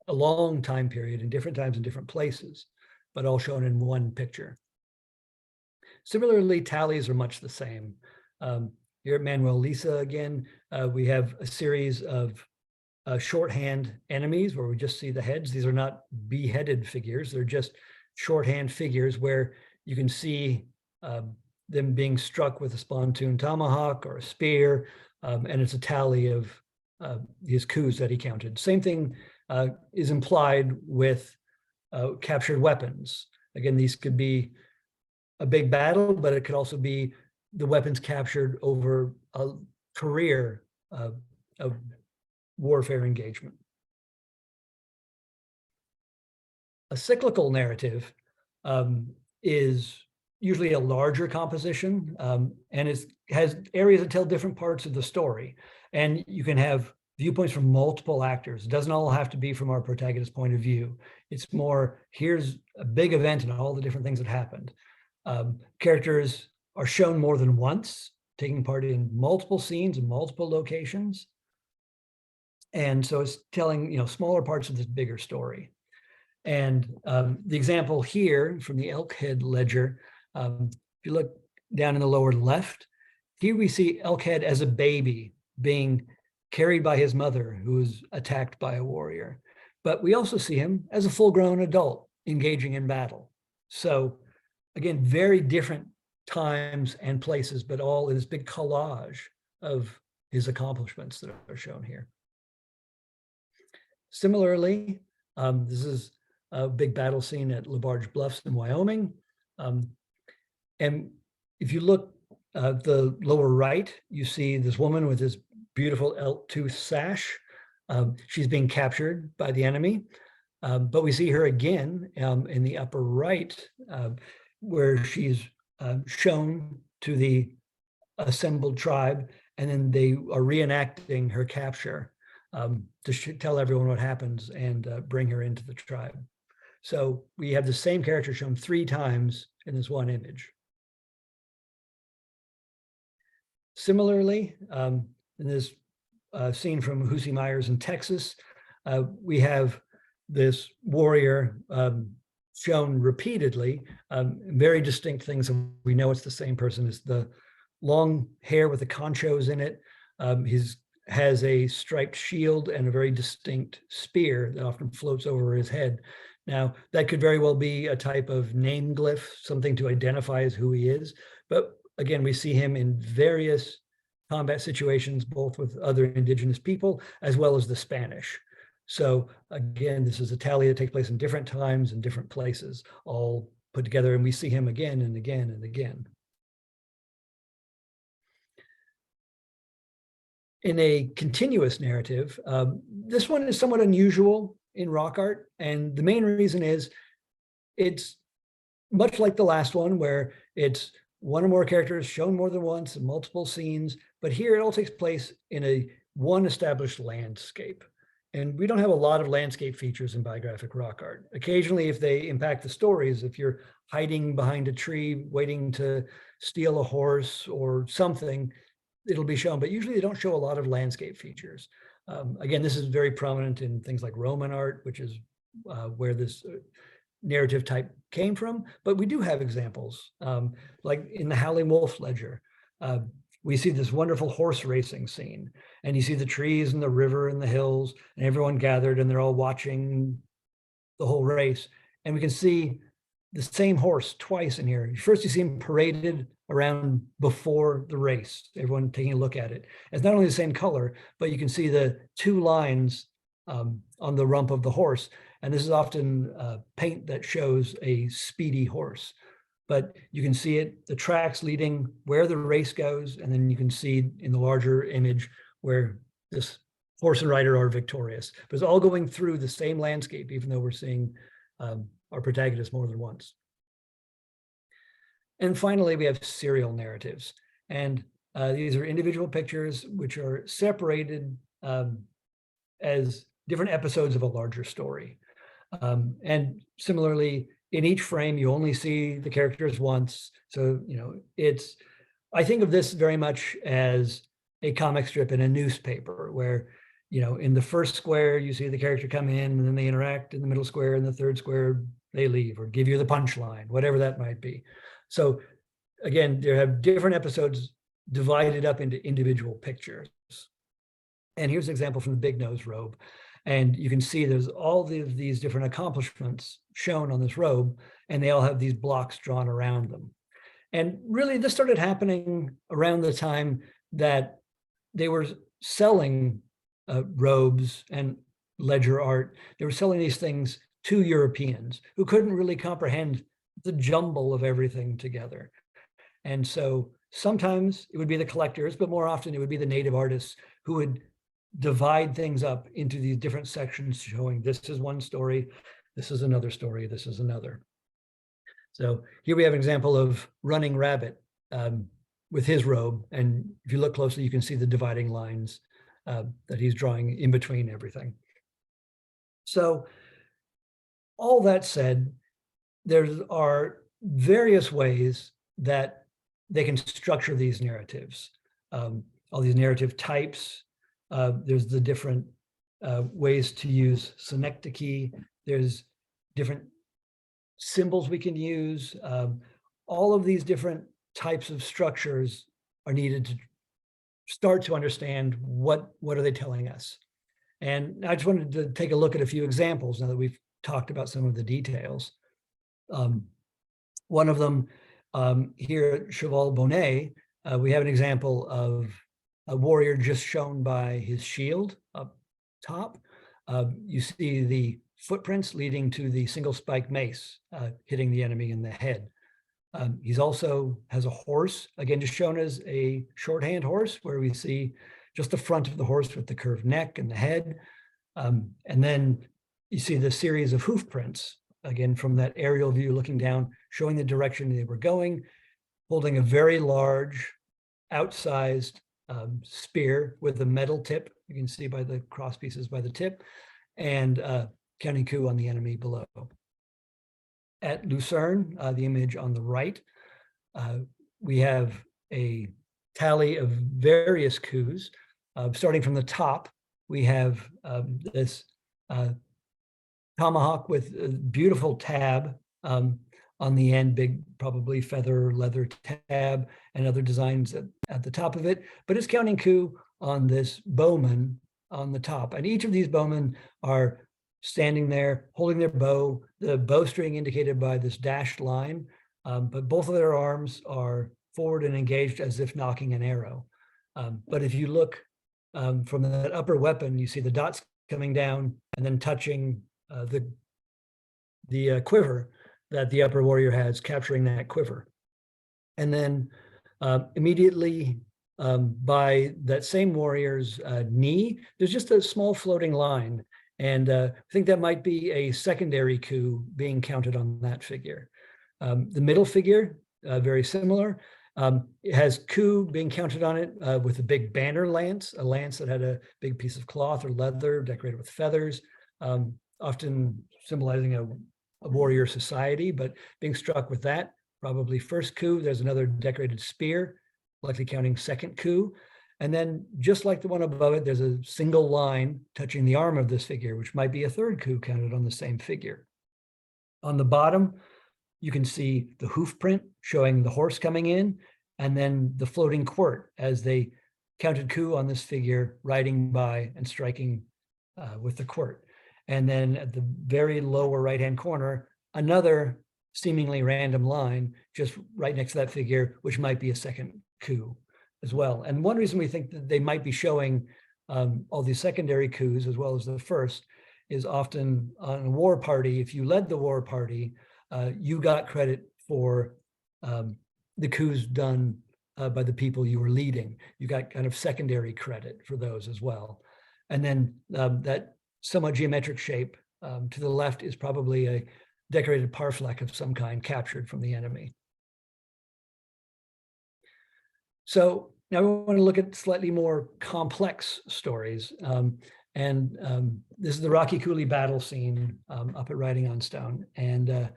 S3: a long time period in different times in different places. but all shown in one picture. Similarly, tallies are much the same. Here at Manuel Lisa again, we have a series of shorthand enemies where we just see the heads. These are not beheaded figures. They're just shorthand figures where you can see them being struck with a spontoon tomahawk or a spear, and it's a tally of his coups that he counted. Same thing is implied with captured weapons. Again, these could be a big battle, but it could also be the weapons captured over a career of warfare engagement. A cyclical narrative is usually a larger composition, and has areas that tell different parts of the story. And you can have viewpoints from multiple actors. It doesn't all have to be from our protagonist's point of view. It's more, here's a big event and all the different things that happened. Characters are shown more than once, taking part in multiple scenes in multiple locations. And so it's telling, smaller parts of this bigger story. And the example here from the Elkhead ledger, if you look down in the lower left, here we see Elkhead as a baby being carried by his mother who was attacked by a warrior. But we also see him as a full-grown adult engaging in battle. So again, very different times and places, but all in this big collage of his accomplishments that are shown here. Similarly, this is a big battle scene at LaBarge Bluffs in Wyoming. And if you look at the lower right, you see this woman with this beautiful elk tooth sash. She's being captured by the enemy. But we see her again in the upper right, where she's shown to the assembled tribe, and then they are reenacting her capture to tell everyone what happens and bring her into the tribe. So we have the same character shown 3 times in this one image. Similarly, in this scene from Hussey Myers in Texas, we have this warrior shown repeatedly, very distinct things. And we know it's the same person. It's the long hair with the conchos in it. He has a striped shield and a very distinct spear that often floats over his head. Now, that could very well be a type of name glyph, something to identify as who he is. But again, we see him in various combat situations, both with other indigenous people, as well as the Spanish. So again, this is a tally that takes place in different times and different places, all put together, and we see him again and again and again. In a continuous narrative, this one is somewhat unusual in rock art, and the main reason is it's much like the last one, where it's one or more characters shown more than once in multiple scenes, but here it all takes place in one established landscape. And we don't have a lot of landscape features in biographic rock art. Occasionally, if they impact the stories, if you're hiding behind a tree, waiting to steal a horse or something, it'll be shown, but usually they don't show a lot of landscape features. Again, this is very prominent in things like Roman art, which is where this narrative type came from, but we do have examples, like in the Howling Wolf ledger. We see this wonderful horse racing scene, and you see the trees and the river and the hills and everyone gathered, and they're all watching the whole race. And we can see the same horse twice in here. First, you see him paraded around before the race, everyone taking a look at it. It's not only the same color, but you can see the 2 lines on the rump of the horse. And this is often paint that shows a speedy horse. But you can see it, the tracks leading where the race goes, and then you can see in the larger image where this horse and rider are victorious. But it's all going through the same landscape, even though we're seeing our protagonist more than once. And finally, we have serial narratives. And these are individual pictures which are separated as different episodes of a larger story. And similarly, in each frame, you only see the characters once. So, I think of this very much as a comic strip in a newspaper where, in the first square, you see the character come in and then they interact in the middle square, and the third square, they leave, or give you the punchline, whatever that might be. So again, there have different episodes divided up into individual pictures. And here's an example from the big nose robe. And you can see there's all these different accomplishments shown on this robe, and they all have these blocks drawn around them. And really, this started happening around the time that they were selling robes and ledger art. They were selling these things to Europeans who couldn't really comprehend the jumble of everything together. And so sometimes it would be the collectors, but more often it would be the native artists who would divide things up into these different sections, showing this is one story, this is another story, this is another. So here we have an example of Running Rabbit with his robe. And if you look closely, you can see the dividing lines that he's drawing in between everything. So all that said, there are various ways that they can structure these narratives. All these narrative types. There's the different ways to use synecdoche. There's different symbols we can use. All of these different types of structures are needed to start to understand what are they telling us. And I just wanted to take a look at a few examples now that we've talked about some of the details. One of them here at Cheval Bonnet, we have an example of a warrior just shown by his shield up top. You see the footprints leading to the single spike mace hitting the enemy in the head. He's also has a horse, again, just shown as a shorthand horse, where we see just the front of the horse with the curved neck and the head. And then you see the series of hoof prints, again, from that aerial view looking down, showing the direction they were going, holding a very large, outsized spear with a metal tip. You can see by the cross pieces by the tip, and counting coup on the enemy below. At Lucerne, the image on the right, we have a tally of various coups. Starting from the top, we have this tomahawk with a beautiful tab on the end, big, probably feather leather tab, and other designs at the top of it. But it's counting coup on this bowman on the top. And each of these bowmen are standing there holding their bow, the bowstring indicated by this dashed line, but both of their arms are forward and engaged as if knocking an arrow. But if you look from that upper weapon, you see the dots coming down and then touching the quiver that the upper warrior has, capturing that quiver. And then immediately by that same warrior's knee, there's just a small floating line. And I think that might be a secondary coup being counted on that figure. The middle figure, very similar. It has coup being counted on it with a big banner lance, a lance that had a big piece of cloth or leather decorated with feathers, often symbolizing a warrior society, but being struck with that, probably first coup. There's another decorated spear, likely counting second coup. And then just like the one above it, there's a single line touching the arm of this figure, which might be a third coup counted on the same figure. On the bottom, you can see the hoof print showing the horse coming in, and then the floating quirt as they counted coup on this figure riding by and striking with the quirt. And then at the very lower right-hand corner, another seemingly random line just right next to that figure, which might be a second coup as well. And one reason we think that they might be showing all these secondary coups as well as the first is often on a war party, if you led the war party, you got credit for the coups done by the people you were leading. You got kind of secondary credit for those as well. And then that somewhat geometric shape to the left is probably a decorated parfleck of some kind captured from the enemy. So now we want to look at slightly more complex stories. This is the Rocky Coulee battle scene up at Riding on Stone. And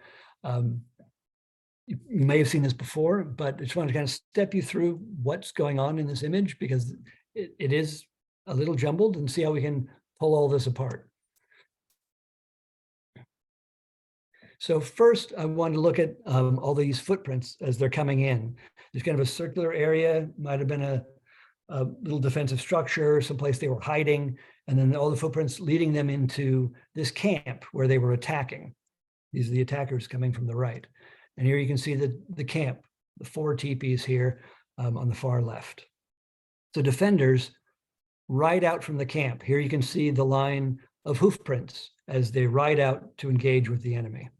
S3: you may have seen this before, but I just want to kind of step you through what's going on in this image, because it is a little jumbled, and see how we can pull all this apart. So first, I want to look at all these footprints as they're coming in. There's kind of a circular area, might have been a little defensive structure, someplace they were hiding, and then all the footprints leading them into this camp where they were attacking. These are the attackers coming from the right. And here you can see the camp, the 4 teepees here on the far left. So defenders ride out from the camp. Here you can see the line of hoof prints as they ride out to engage with the enemy.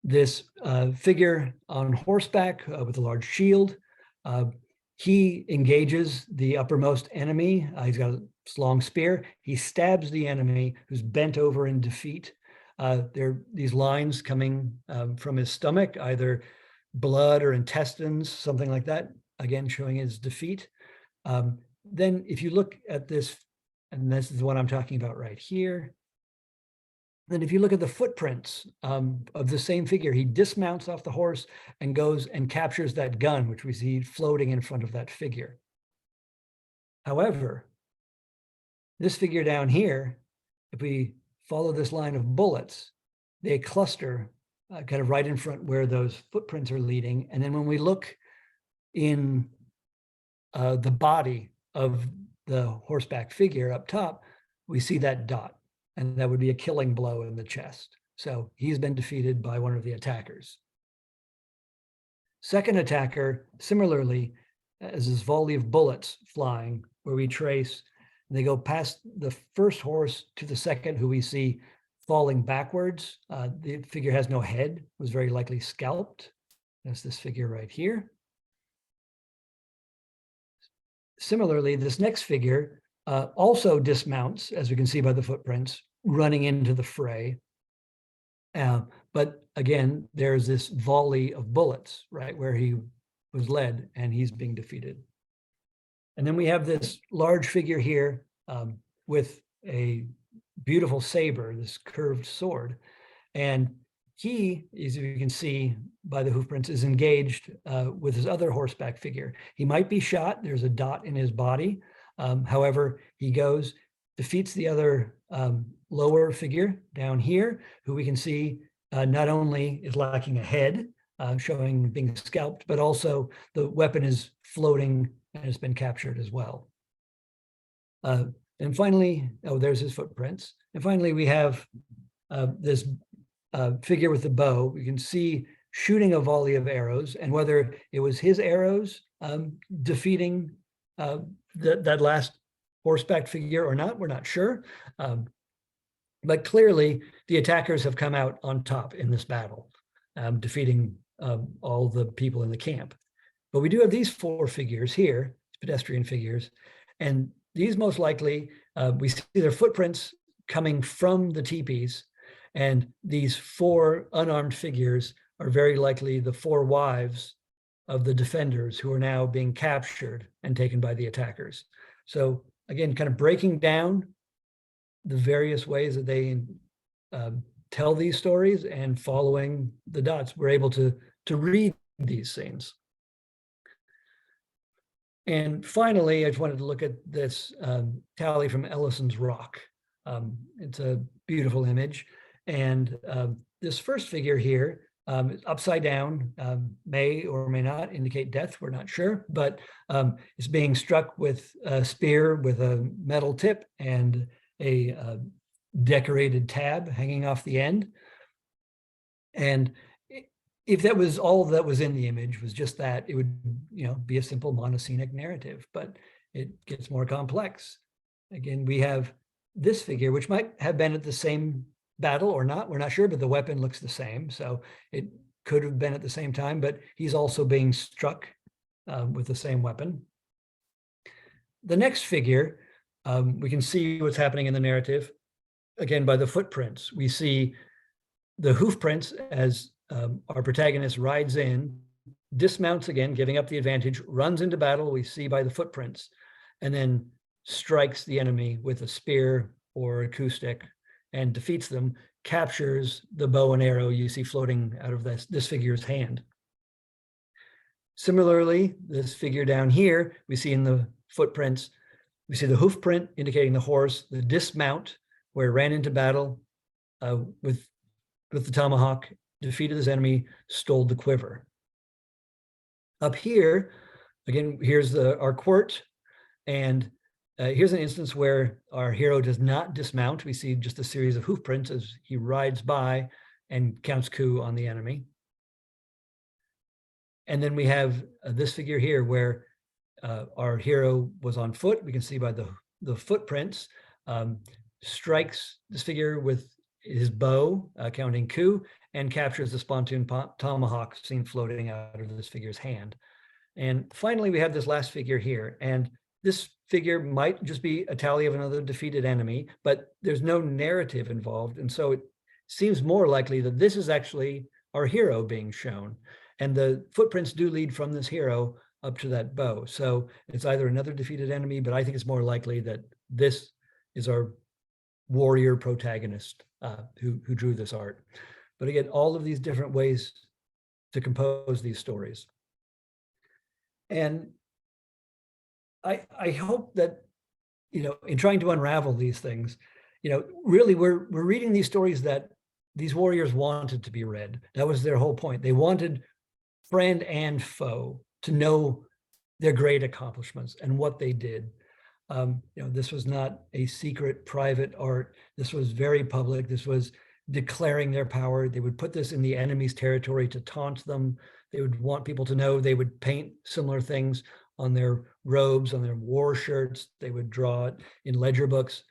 S3: This figure on horseback with a large shield, he engages the uppermost enemy. He's got a long spear. He stabs the enemy who's bent over in defeat. There are these lines coming from his stomach, either blood or intestines, something like that, again, showing his defeat. Then if you look at this, and this is what I'm talking about right here, then if you look at the footprints of the same figure, he dismounts off the horse and goes and captures that gun, which we see floating in front of that figure. However, this figure down here, if we follow this line of bullets, they cluster kind of right in front where those footprints are leading. And then when we look in the body of the horseback figure up top, we see that dot, and that would be a killing blow in the chest. So he's been defeated by one of the attackers. Second attacker, similarly, as this volley of bullets flying, where we trace, they go past the first horse to the second, who we see falling backwards. The figure has no head, was very likely scalped. That's this figure right here. Similarly, this next figure also dismounts, as we can see by the footprints, running into the fray. But again, there's this volley of bullets, right, where he was led and he's being defeated. And then we have this large figure here with a beautiful saber, this curved sword. And he, as you can see by the hoofprints, is engaged with his other horseback figure. He might be shot. There's a dot in his body. However, he goes, defeats the other lower figure down here, who we can see not only is lacking a head, showing being scalped, but also the weapon is floating and has been captured as well. And finally, oh, there's his footprints. And finally, we have this figure with the bow. We can see shooting a volley of arrows, and whether it was his arrows defeating that last horseback figure or not, we're not sure. But clearly, the attackers have come out on top in this battle, defeating all the people in the camp. But we do have these 4 figures here, pedestrian figures, and these most likely, we see their footprints coming from the teepees, and these 4 unarmed figures are very likely the 4 wives of the defenders who are now being captured and taken by the attackers. So again, kind of breaking down the various ways that they tell these stories and following the dots, we're able to read these scenes. And finally, I just wanted to look at this tally from Ellison's Rock. It's a beautiful image. And this first figure here, upside down, may or may not indicate death, we're not sure, but it's being struck with a spear with a metal tip and a decorated tab hanging off the end. And if that was all that was in the image, was just that, it would, be a simple monoscenic narrative, but it gets more complex. Again, we have this figure, which might have been at the same battle or not, we're not sure, but the weapon looks the same. So it could have been at the same time, but he's also being struck with the same weapon. The next figure, we can see what's happening in the narrative. Again, by the footprints, we see the hoofprints as our protagonist rides in, dismounts again, giving up the advantage, runs into battle, we see by the footprints, and then strikes the enemy with a spear or acoustic and defeats them, captures the bow and arrow you see floating out of this figure's hand. Similarly, this figure down here, we see in the footprints, we see the hoofprint indicating the horse, the dismount where it ran into battle, with the tomahawk, defeated his enemy, stole the quiver. Up here, again, here's our quirt, and here's an instance where our hero does not dismount. We see just a series of hoof prints as he rides by and counts coup on the enemy. And then we have this figure here where our hero was on foot. We can see by the footprints, strikes this figure with his bow, counting coup, and captures the spontoon tomahawk seen floating out of this figure's hand. And finally, we have this last figure here. And this figure might just be a tally of another defeated enemy, but there's no narrative involved. And so it seems more likely that this is actually our hero being shown. And the footprints do lead from this hero up to that bow. So it's either another defeated enemy, but I think it's more likely that this is our warrior protagonist who drew this art. But again, all of these different ways to compose these stories. And I hope that, in trying to unravel these things, really we're reading these stories that these warriors wanted to be read. That was their whole point. They wanted friend and foe to know their great accomplishments and what they did. This was not a secret private art. This was very public. This was declaring their power. They would put this in the enemy's territory to taunt them. They would want people to know. They would paint similar things on their robes, on their war shirts. They would draw it in ledger books.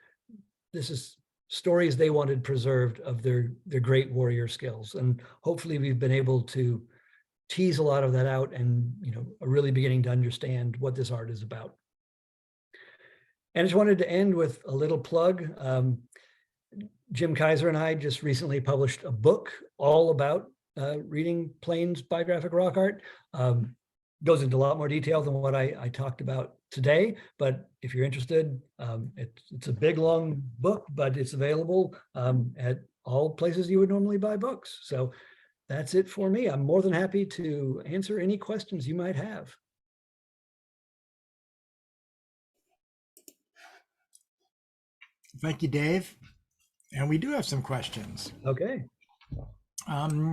S3: This is stories they wanted preserved of their great warrior skills. And hopefully we've been able to tease a lot of that out and, are really beginning to understand what this art is about. And I just wanted to end with a little plug. Jim Kaiser and I just recently published a book all about reading Plains biographic rock art. Goes into a lot more detail than what I talked about today, but if you're interested, it's a big, long book, but it's available at all places you would normally buy books. So that's it for me. I'm more than happy to answer any questions you might have.
S1: Thank you, Dave. And we do have some questions.
S3: Okay.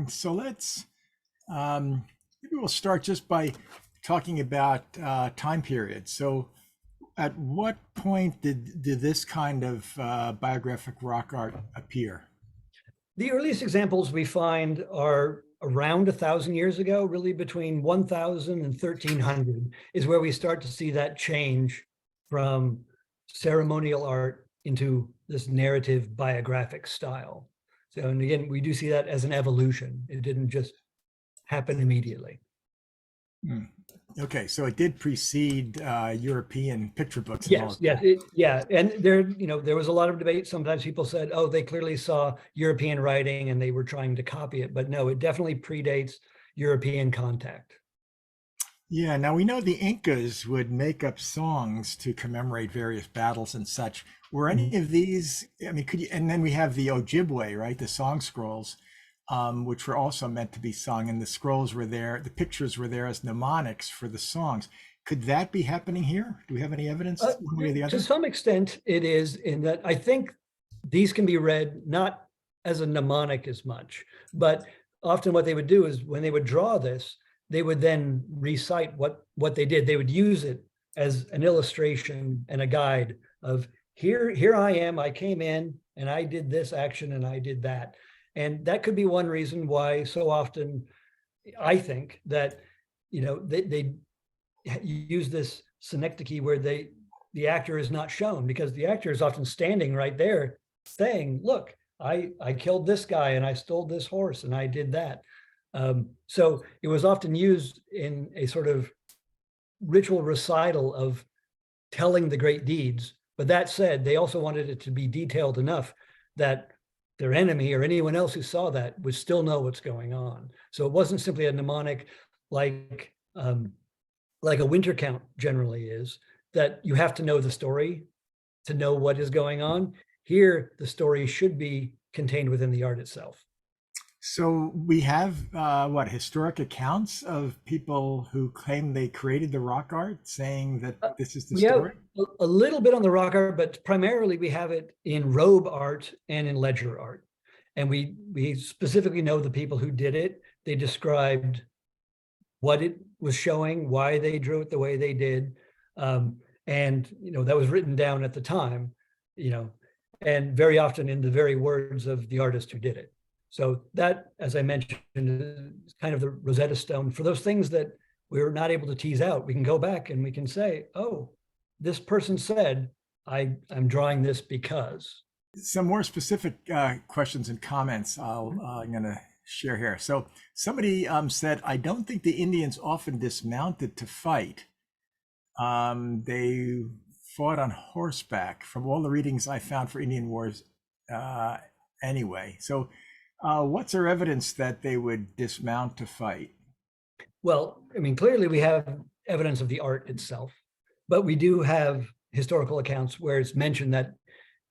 S1: So let's, maybe we'll start just by talking about time period. So at what point did this kind of biographic rock art appear?
S3: The earliest examples we find are around 1,000 years ago, really between 1,000 and 1,300 is where we start to see that change from ceremonial art into this narrative biographic style. So, and again, we do see that as an evolution. It didn't just happen immediately.
S1: Okay, so it did precede European picture books.
S3: Yes, yeah, and there was a lot of debate. Sometimes people said, "Oh, they clearly saw European writing and they were trying to copy it," but no, it definitely predates European contact.
S1: Yeah, now we know the Incas would make up songs to commemorate various battles and such. Were any of these? I mean, could you? And then we have the Ojibwe, right? The song scrolls. Which were also meant to be sung, and the scrolls were there, the pictures were there as mnemonics for the songs. Could that be happening here? Do we have any evidence one way or the other?
S3: To some extent, it is, in that I think these can be read not as a mnemonic as much, but often what they would do is when they would draw this, they would then recite what they did. They would use it as an illustration and a guide of here I am, I came in and I did this action and I did that. And that could be one reason why so often I think that, they use this synecdoche where the actor is not shown, because the actor is often standing right there saying, look, I killed this guy and I stole this horse and I did that. So it was often used in a sort of ritual recital of telling the great deeds. But that said, they also wanted it to be detailed enough that their enemy or anyone else who saw that would still know what's going on. So it wasn't simply a mnemonic like a winter count generally is, that you have to know the story to know what is going on. Here, the story should be contained within the art itself.
S1: So we have historic accounts of people who claim they created the rock art, saying that this is the story?
S3: A little bit on the rock art, but primarily we have it in robe art and in ledger art. And we specifically know the people who did it. They described what it was showing, why they drew it the way they did. And, that was written down at the time, and very often in the very words of the artist who did it. So that, as I mentioned, is kind of the Rosetta Stone for those things that we're not able to tease out. We can go back and we can say, oh, this person said, I'm drawing this because.
S1: Some more specific questions and comments I'm going to share here. So somebody said, I don't think the Indians often dismounted to fight. They fought on horseback from all the readings I found for Indian wars anyway. So what's our evidence that they would dismount to fight?
S3: Well, I mean, clearly we have evidence of the art itself, but we do have historical accounts where it's mentioned that,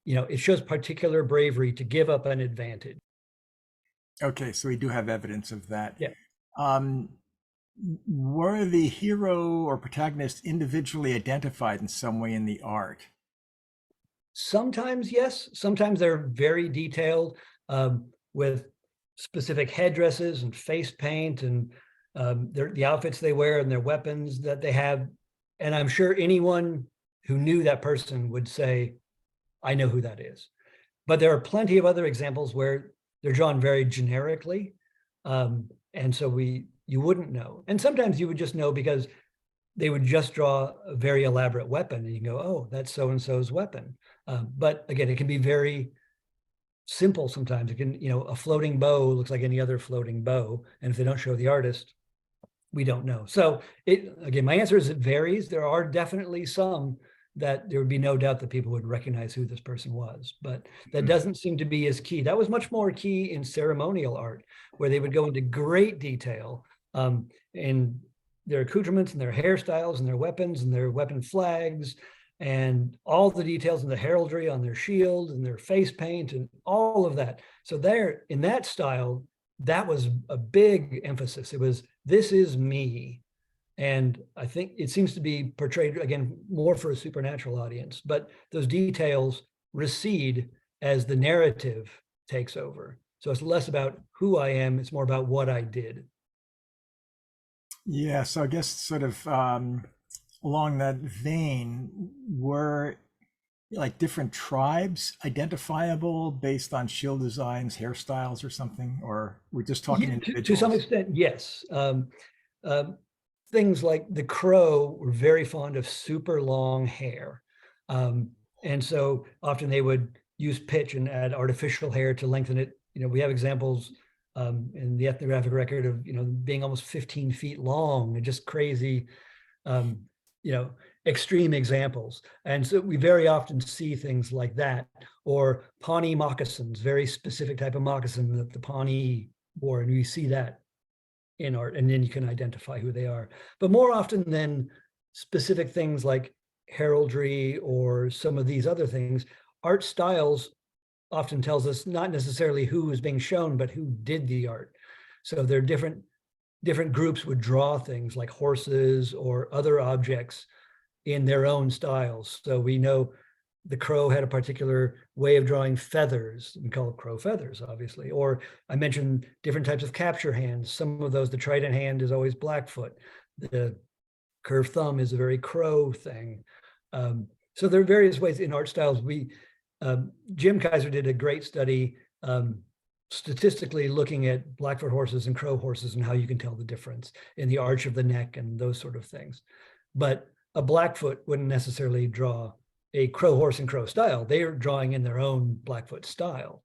S3: it shows particular bravery to give up an advantage.
S1: Okay, so we do have evidence of that.
S3: Yeah.
S1: Were the hero or protagonist individually identified in some way in the art?
S3: Sometimes, yes. Sometimes they're very detailed with specific headdresses and face paint and the outfits they wear and their weapons that they have. And I'm sure anyone who knew that person would say, I know who that is. But there are plenty of other examples where they're drawn very generically. And so you wouldn't know. And sometimes you would just know because they would just draw a very elaborate weapon and you can go, oh, that's so-and-so's weapon. But again, it can be very simple sometimes. It can, a floating bow looks like any other floating bow. And if they don't show the artist, we don't know. So again, my answer is it varies. There are definitely some that there would be no doubt that people would recognize who this person was, but that doesn't seem to be as key. That was much more key in ceremonial art, where they would go into great detail in their accoutrements and their hairstyles and their weapons and their weapon flags and all the details in the heraldry on their shield and their face paint and all of that. So there, in that style, that was a big emphasis. It was, this is me. And I think it seems to be portrayed, again, more for a supernatural audience, but those details recede as the narrative takes over. So it's less about who I am, it's more about what I did.
S1: Yeah, so I guess sort of along that vein, were like different tribes identifiable based on shield designs, hairstyles or something? Or we're just talking individuals?
S3: To some extent, yes. Things like the Crow were very fond of super long hair. And so often they would use pitch and add artificial hair to lengthen it. We have examples in the ethnographic record of, being almost 15 feet long and just crazy, extreme examples. And so we very often see things like that, or Pawnee moccasins, very specific type of moccasin that the Pawnee wore. And we see that in art, and then you can identify who they are. But more often than specific things like heraldry or some of these other things, art styles often tells us not necessarily who is being shown, but who did the art. So there are different groups would draw things like horses or other objects in their own styles. So we know the Crow had a particular way of drawing feathers. We call it crow feathers, obviously. Or I mentioned different types of capture hands. Some of those, the trident hand is always Blackfoot. The curved thumb is a very Crow thing. So there are various ways in art styles. Jim Kaiser did a great study statistically looking at Blackfoot horses and Crow horses and how you can tell the difference in the arch of the neck and those sort of things. But a Blackfoot wouldn't necessarily draw a Crow horse and Crow style. They are drawing in their own Blackfoot style.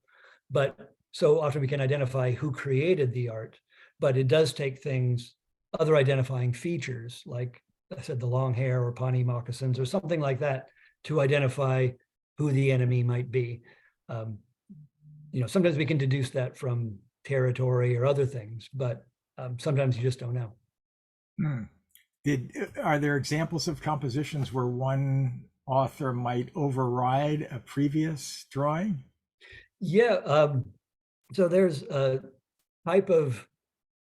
S3: But so often we can identify who created the art, but it does take things, other identifying features, like I said, the long hair or Pawnee moccasins or something like that, to identify who the enemy might be. Sometimes we can deduce that from territory or other things, but sometimes you just don't know.
S1: Are there examples of compositions where one author might override a previous drawing?
S3: Yeah, so there's a type of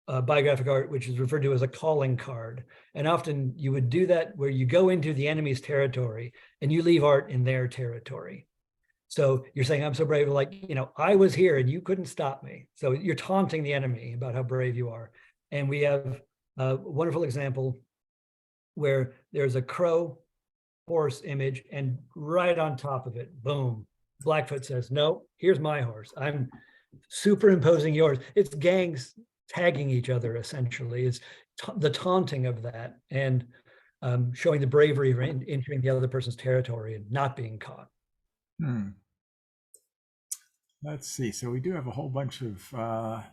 S3: biographic art which is referred to as a calling card, and often you would do that where you go into the enemy's territory and you leave art in their territory. So you're saying, I'm so brave, like, I was here and you couldn't stop me. So you're taunting the enemy about how brave you are. And we have a wonderful example where there's a crow horse image, and right on top of it, boom, Blackfoot says, no, here's my horse. I'm superimposing yours. It's gangs tagging each other, essentially. It's the taunting of that, and showing the bravery of entering the other person's territory and not being caught.
S1: Let's see. So we do have a whole bunch of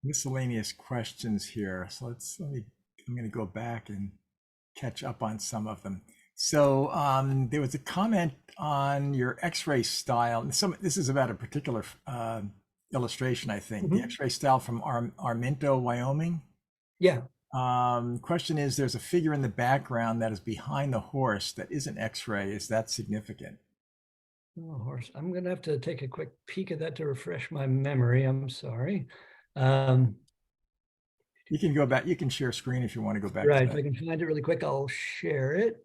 S1: miscellaneous questions here. So I'm going to go back and catch up on some of them. So there was a comment on your X-ray style. This is about a particular illustration, I think. The X-ray style from Arminto, Wyoming.
S3: Yeah.
S1: Question is, there's a figure in the background that is behind the horse that isn't X-ray. Is that significant?
S3: Oh, horse. I'm going to have to take a quick peek at that to refresh my memory. I'm sorry. You
S1: can go back. You can share screen if you want to go back.
S3: Right.
S1: To
S3: if I can find it really quick, I'll share it.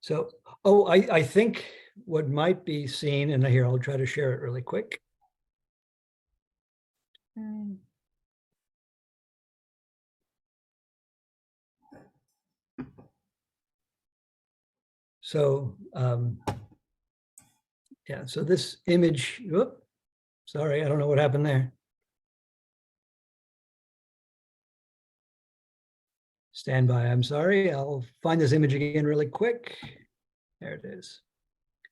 S3: So, I think what might be seen, and here, I'll try to share it really quick. So, yeah, so this image, sorry, I don't know what happened there. Stand by, I'm sorry. I'll find this image again really quick. There it is.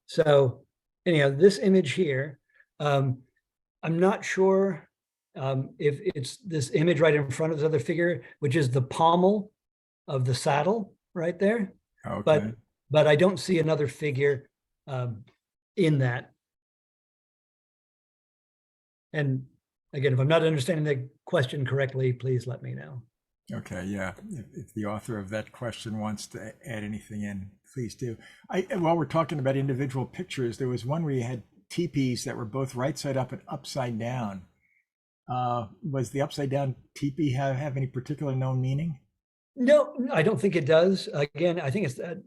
S3: So anyhow, this image here, I'm not sure if it's this image right in front of the other figure, which is the pommel of the saddle right there.
S1: Okay.
S3: But I don't see another figure in that. And again, if I'm not understanding the question correctly, please let me know.
S1: Okay, yeah. If the author of that question wants to add anything in, please do. While we're talking about individual pictures, there was one where you had teepees that were both right side up and upside down. Was the upside down teepee have any particular known meaning?
S3: No, I don't think it does. Again, I think it's that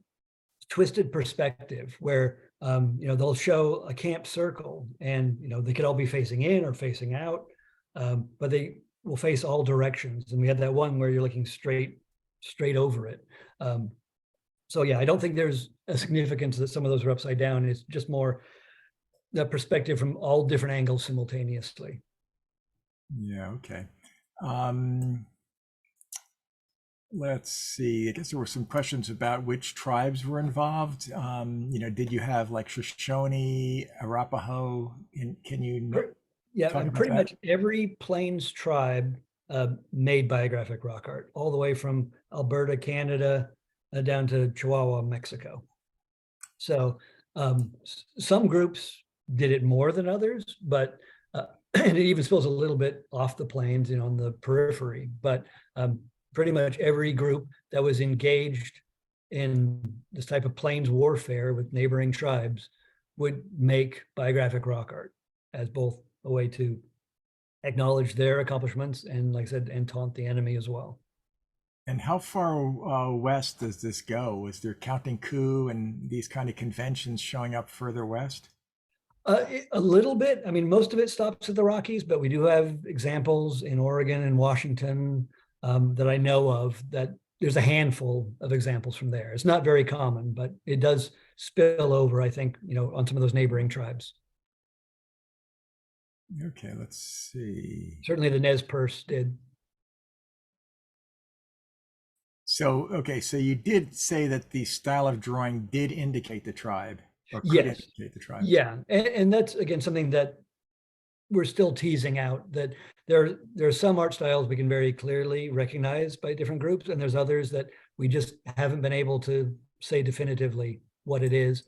S3: twisted perspective where they'll show a camp circle, and they could all be facing in or facing out, but they will face all directions. And we had that one where you're looking straight over it. So yeah, I don't think there's a significance that some of those are upside down. It's just more the perspective from all different angles simultaneously. Yeah,
S1: okay. Let's see. I guess there were some questions about which tribes were involved. Did you have like Shoshone, Arapaho? Can you?
S3: Yeah, and pretty much every Plains tribe made biographic rock art, all the way from Alberta, Canada, down to Chihuahua, Mexico. So some groups did it more than others, but and it even spills a little bit off the plains, on the periphery. But pretty much every group that was engaged in this type of plains warfare with neighboring tribes would make biographic rock art as both a way to acknowledge their accomplishments and, like I said, and taunt the enemy as well.
S1: And how far west does this go? Is there Counting Coup and these kind of conventions showing up further west?
S3: A little bit. I mean, most of it stops at the Rockies, but we do have examples in Oregon and Washington that I know of. That there's a handful of examples from there. It's not very common, but it does spill over, I think, on some of those neighboring tribes.
S1: Okay, let's see.
S3: Certainly the Nez Perce did.
S1: So, okay, so you did say that the style of drawing did indicate the tribe, or could
S3: Yes.
S1: indicate the tribe.
S3: Yeah, and that's, again, something that we're still teasing out, that there are some art styles we can very clearly recognize by different groups, and there's others that we just haven't been able to say definitively what it is.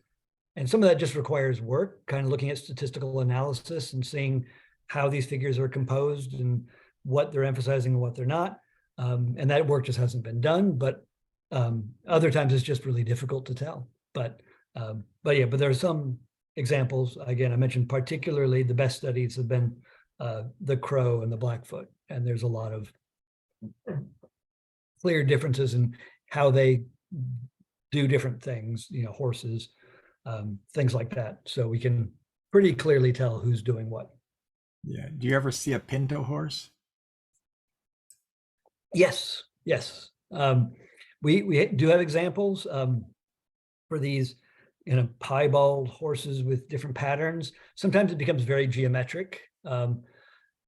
S3: And some of that just requires work, kind of looking at statistical analysis and seeing how these figures are composed and what they're emphasizing and what they're not. And that work just hasn't been done, but other times it's just really difficult to tell. But there are some examples. Again, I mentioned particularly the best studies have been the Crow and the Blackfoot, and there's a lot of clear differences in how they do different things, horses, things like that. So we can pretty clearly tell who's doing what.
S1: Yeah. Do you ever see a pinto horse?
S3: Yes, yes. We do have examples for these, piebald horses with different patterns. Sometimes it becomes very geometric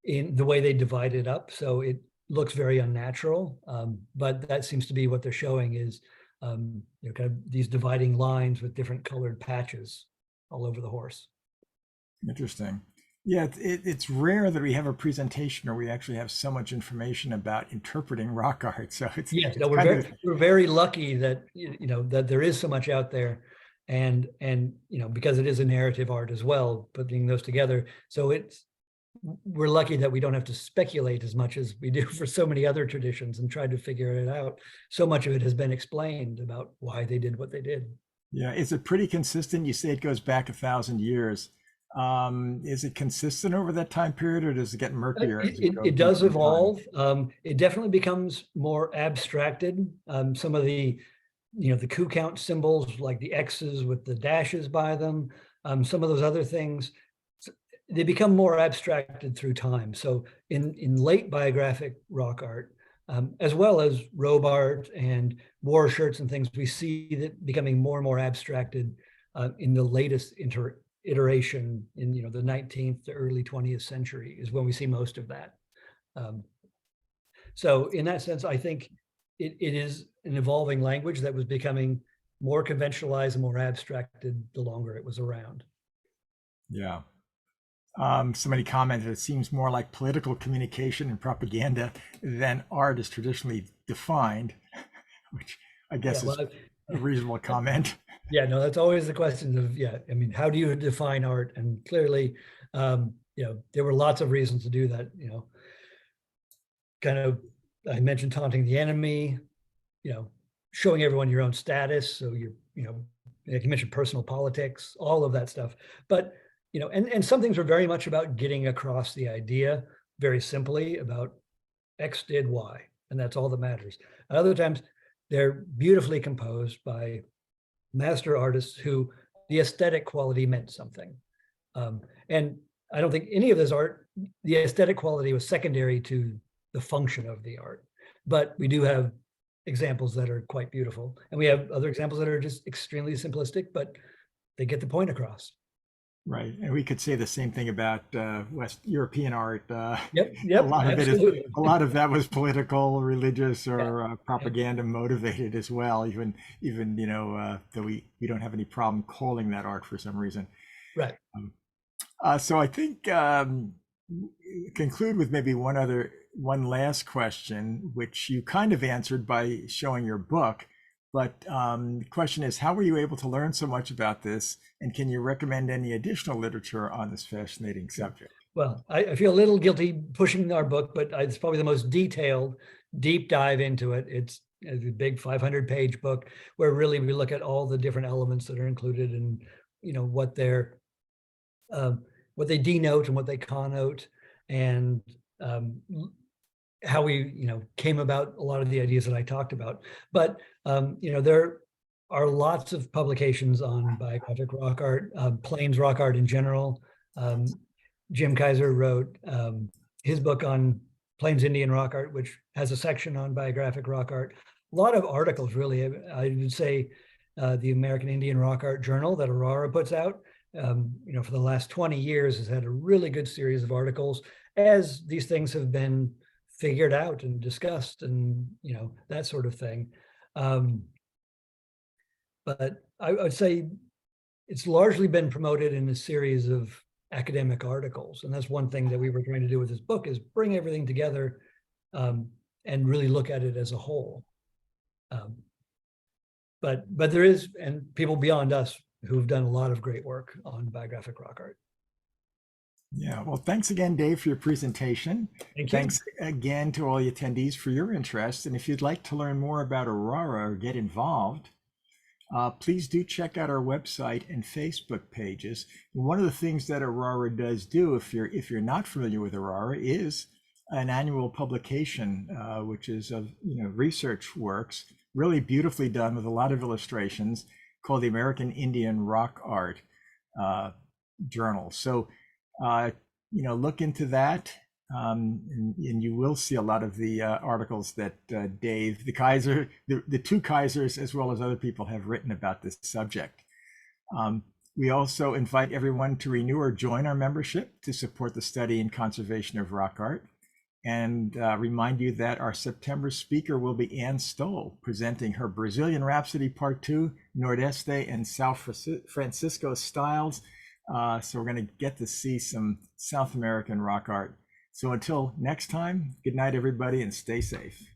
S3: in the way they divide it up, so it looks very unnatural. But that seems to be what they're showing is, kind of these dividing lines with different colored patches all over the horse.
S1: Interesting. Yeah, it's rare that we have a presentation where we actually have so much information about interpreting rock art. So
S3: Yes,
S1: it's
S3: no, we're very lucky that that there is so much out there, and because it is a narrative art as well, putting those together. So we're lucky that we don't have to speculate as much as we do for so many other traditions and try to figure it out. So much of it has been explained about why they did what they did.
S1: Yeah, is it pretty consistent? You say it goes back 1,000 years. Is it consistent over that time period, or does it get murkier as you go
S3: It does
S1: deeper in time?
S3: evolve. It definitely becomes more abstracted. Some of the, the coup count symbols, like the X's with the dashes by them, some of those other things, they become more abstracted through time. So in late biographic rock art, as well as robe art and war shirts and things, we see that becoming more and more abstracted in the latest iteration in the 19th to early 20th century is when we see most of that. So in that sense, I think it is an evolving language that was becoming more conventionalized and more abstracted the longer it was around.
S1: Yeah. Somebody commented it seems more like political communication and propaganda than art is traditionally defined, which I guess is a reasonable comment.
S3: Yeah, no, that's always the question of, I mean, how do you define art? And clearly, there were lots of reasons to do that, kind of, I mentioned taunting the enemy, showing everyone your own status. So like you mentioned personal politics, all of that stuff. But, and some things were very much about getting across the idea very simply about X did Y, and that's all that matters. And other times they're beautifully composed by master artists who the aesthetic quality meant something. And I don't think any of this art, the aesthetic quality was secondary to the function of the art. But we do have examples that are quite beautiful. And we have other examples that are just extremely simplistic, but they get the point across.
S1: Right, and we could say the same thing about West European art.
S3: Yep,
S1: a lot of
S3: absolutely.
S1: a lot of that was political, religious, or propaganda motivated as well. Even though we don't have any problem calling that art for some reason.
S3: Right.
S1: So I think conclude with maybe one last question, which you kind of answered by showing your book. But the question is, how were you able to learn so much about this? And can you recommend any additional literature on this fascinating subject?
S3: Well, I feel a little guilty pushing our book, but it's probably the most detailed, deep dive into it. It's a big 500-page book where really we look at all the different elements that are included and, what they denote and what they connote, and how we, came about a lot of the ideas that I talked about. But, there are lots of publications on biographic rock art, plains rock art in general. Jim Kaiser wrote his book on Plains Indian rock art, which has a section on biographic rock art. A lot of articles, really. I would say the American Indian Rock Art Journal that ARARA puts out, for the last 20 years has had a really good series of articles as these things have been figured out and discussed and, that sort of thing. But I would say it's largely been promoted in a series of academic articles. And that's one thing that we were trying to do with this book, is bring everything together and really look at it as a whole. But there is, and people beyond us who've done a lot of great work on biographic rock art.
S1: Yeah, well, thanks again, Dave, for your presentation. Thanks again to all the attendees for your interest. And if you'd like to learn more about ARARA or get involved, please do check out our website and Facebook pages. One of the things that ARARA does do, if you're not familiar with ARARA, is an annual publication, which is of research works really beautifully done with a lot of illustrations, called the American Indian Rock Art Journal. So, look into that. And you will see a lot of the articles that Dave, the Kaiser, the two Kaisers, as well as other people have written about this subject. We also invite everyone to renew or join our membership to support the study and conservation of rock art. And remind you that our September speaker will be Anne Stoll, presenting her Brazilian Rhapsody Part 2, Nordeste and South Francisco styles. So we're going to get to see some South American rock art. So until next time, good night, everybody, and stay safe.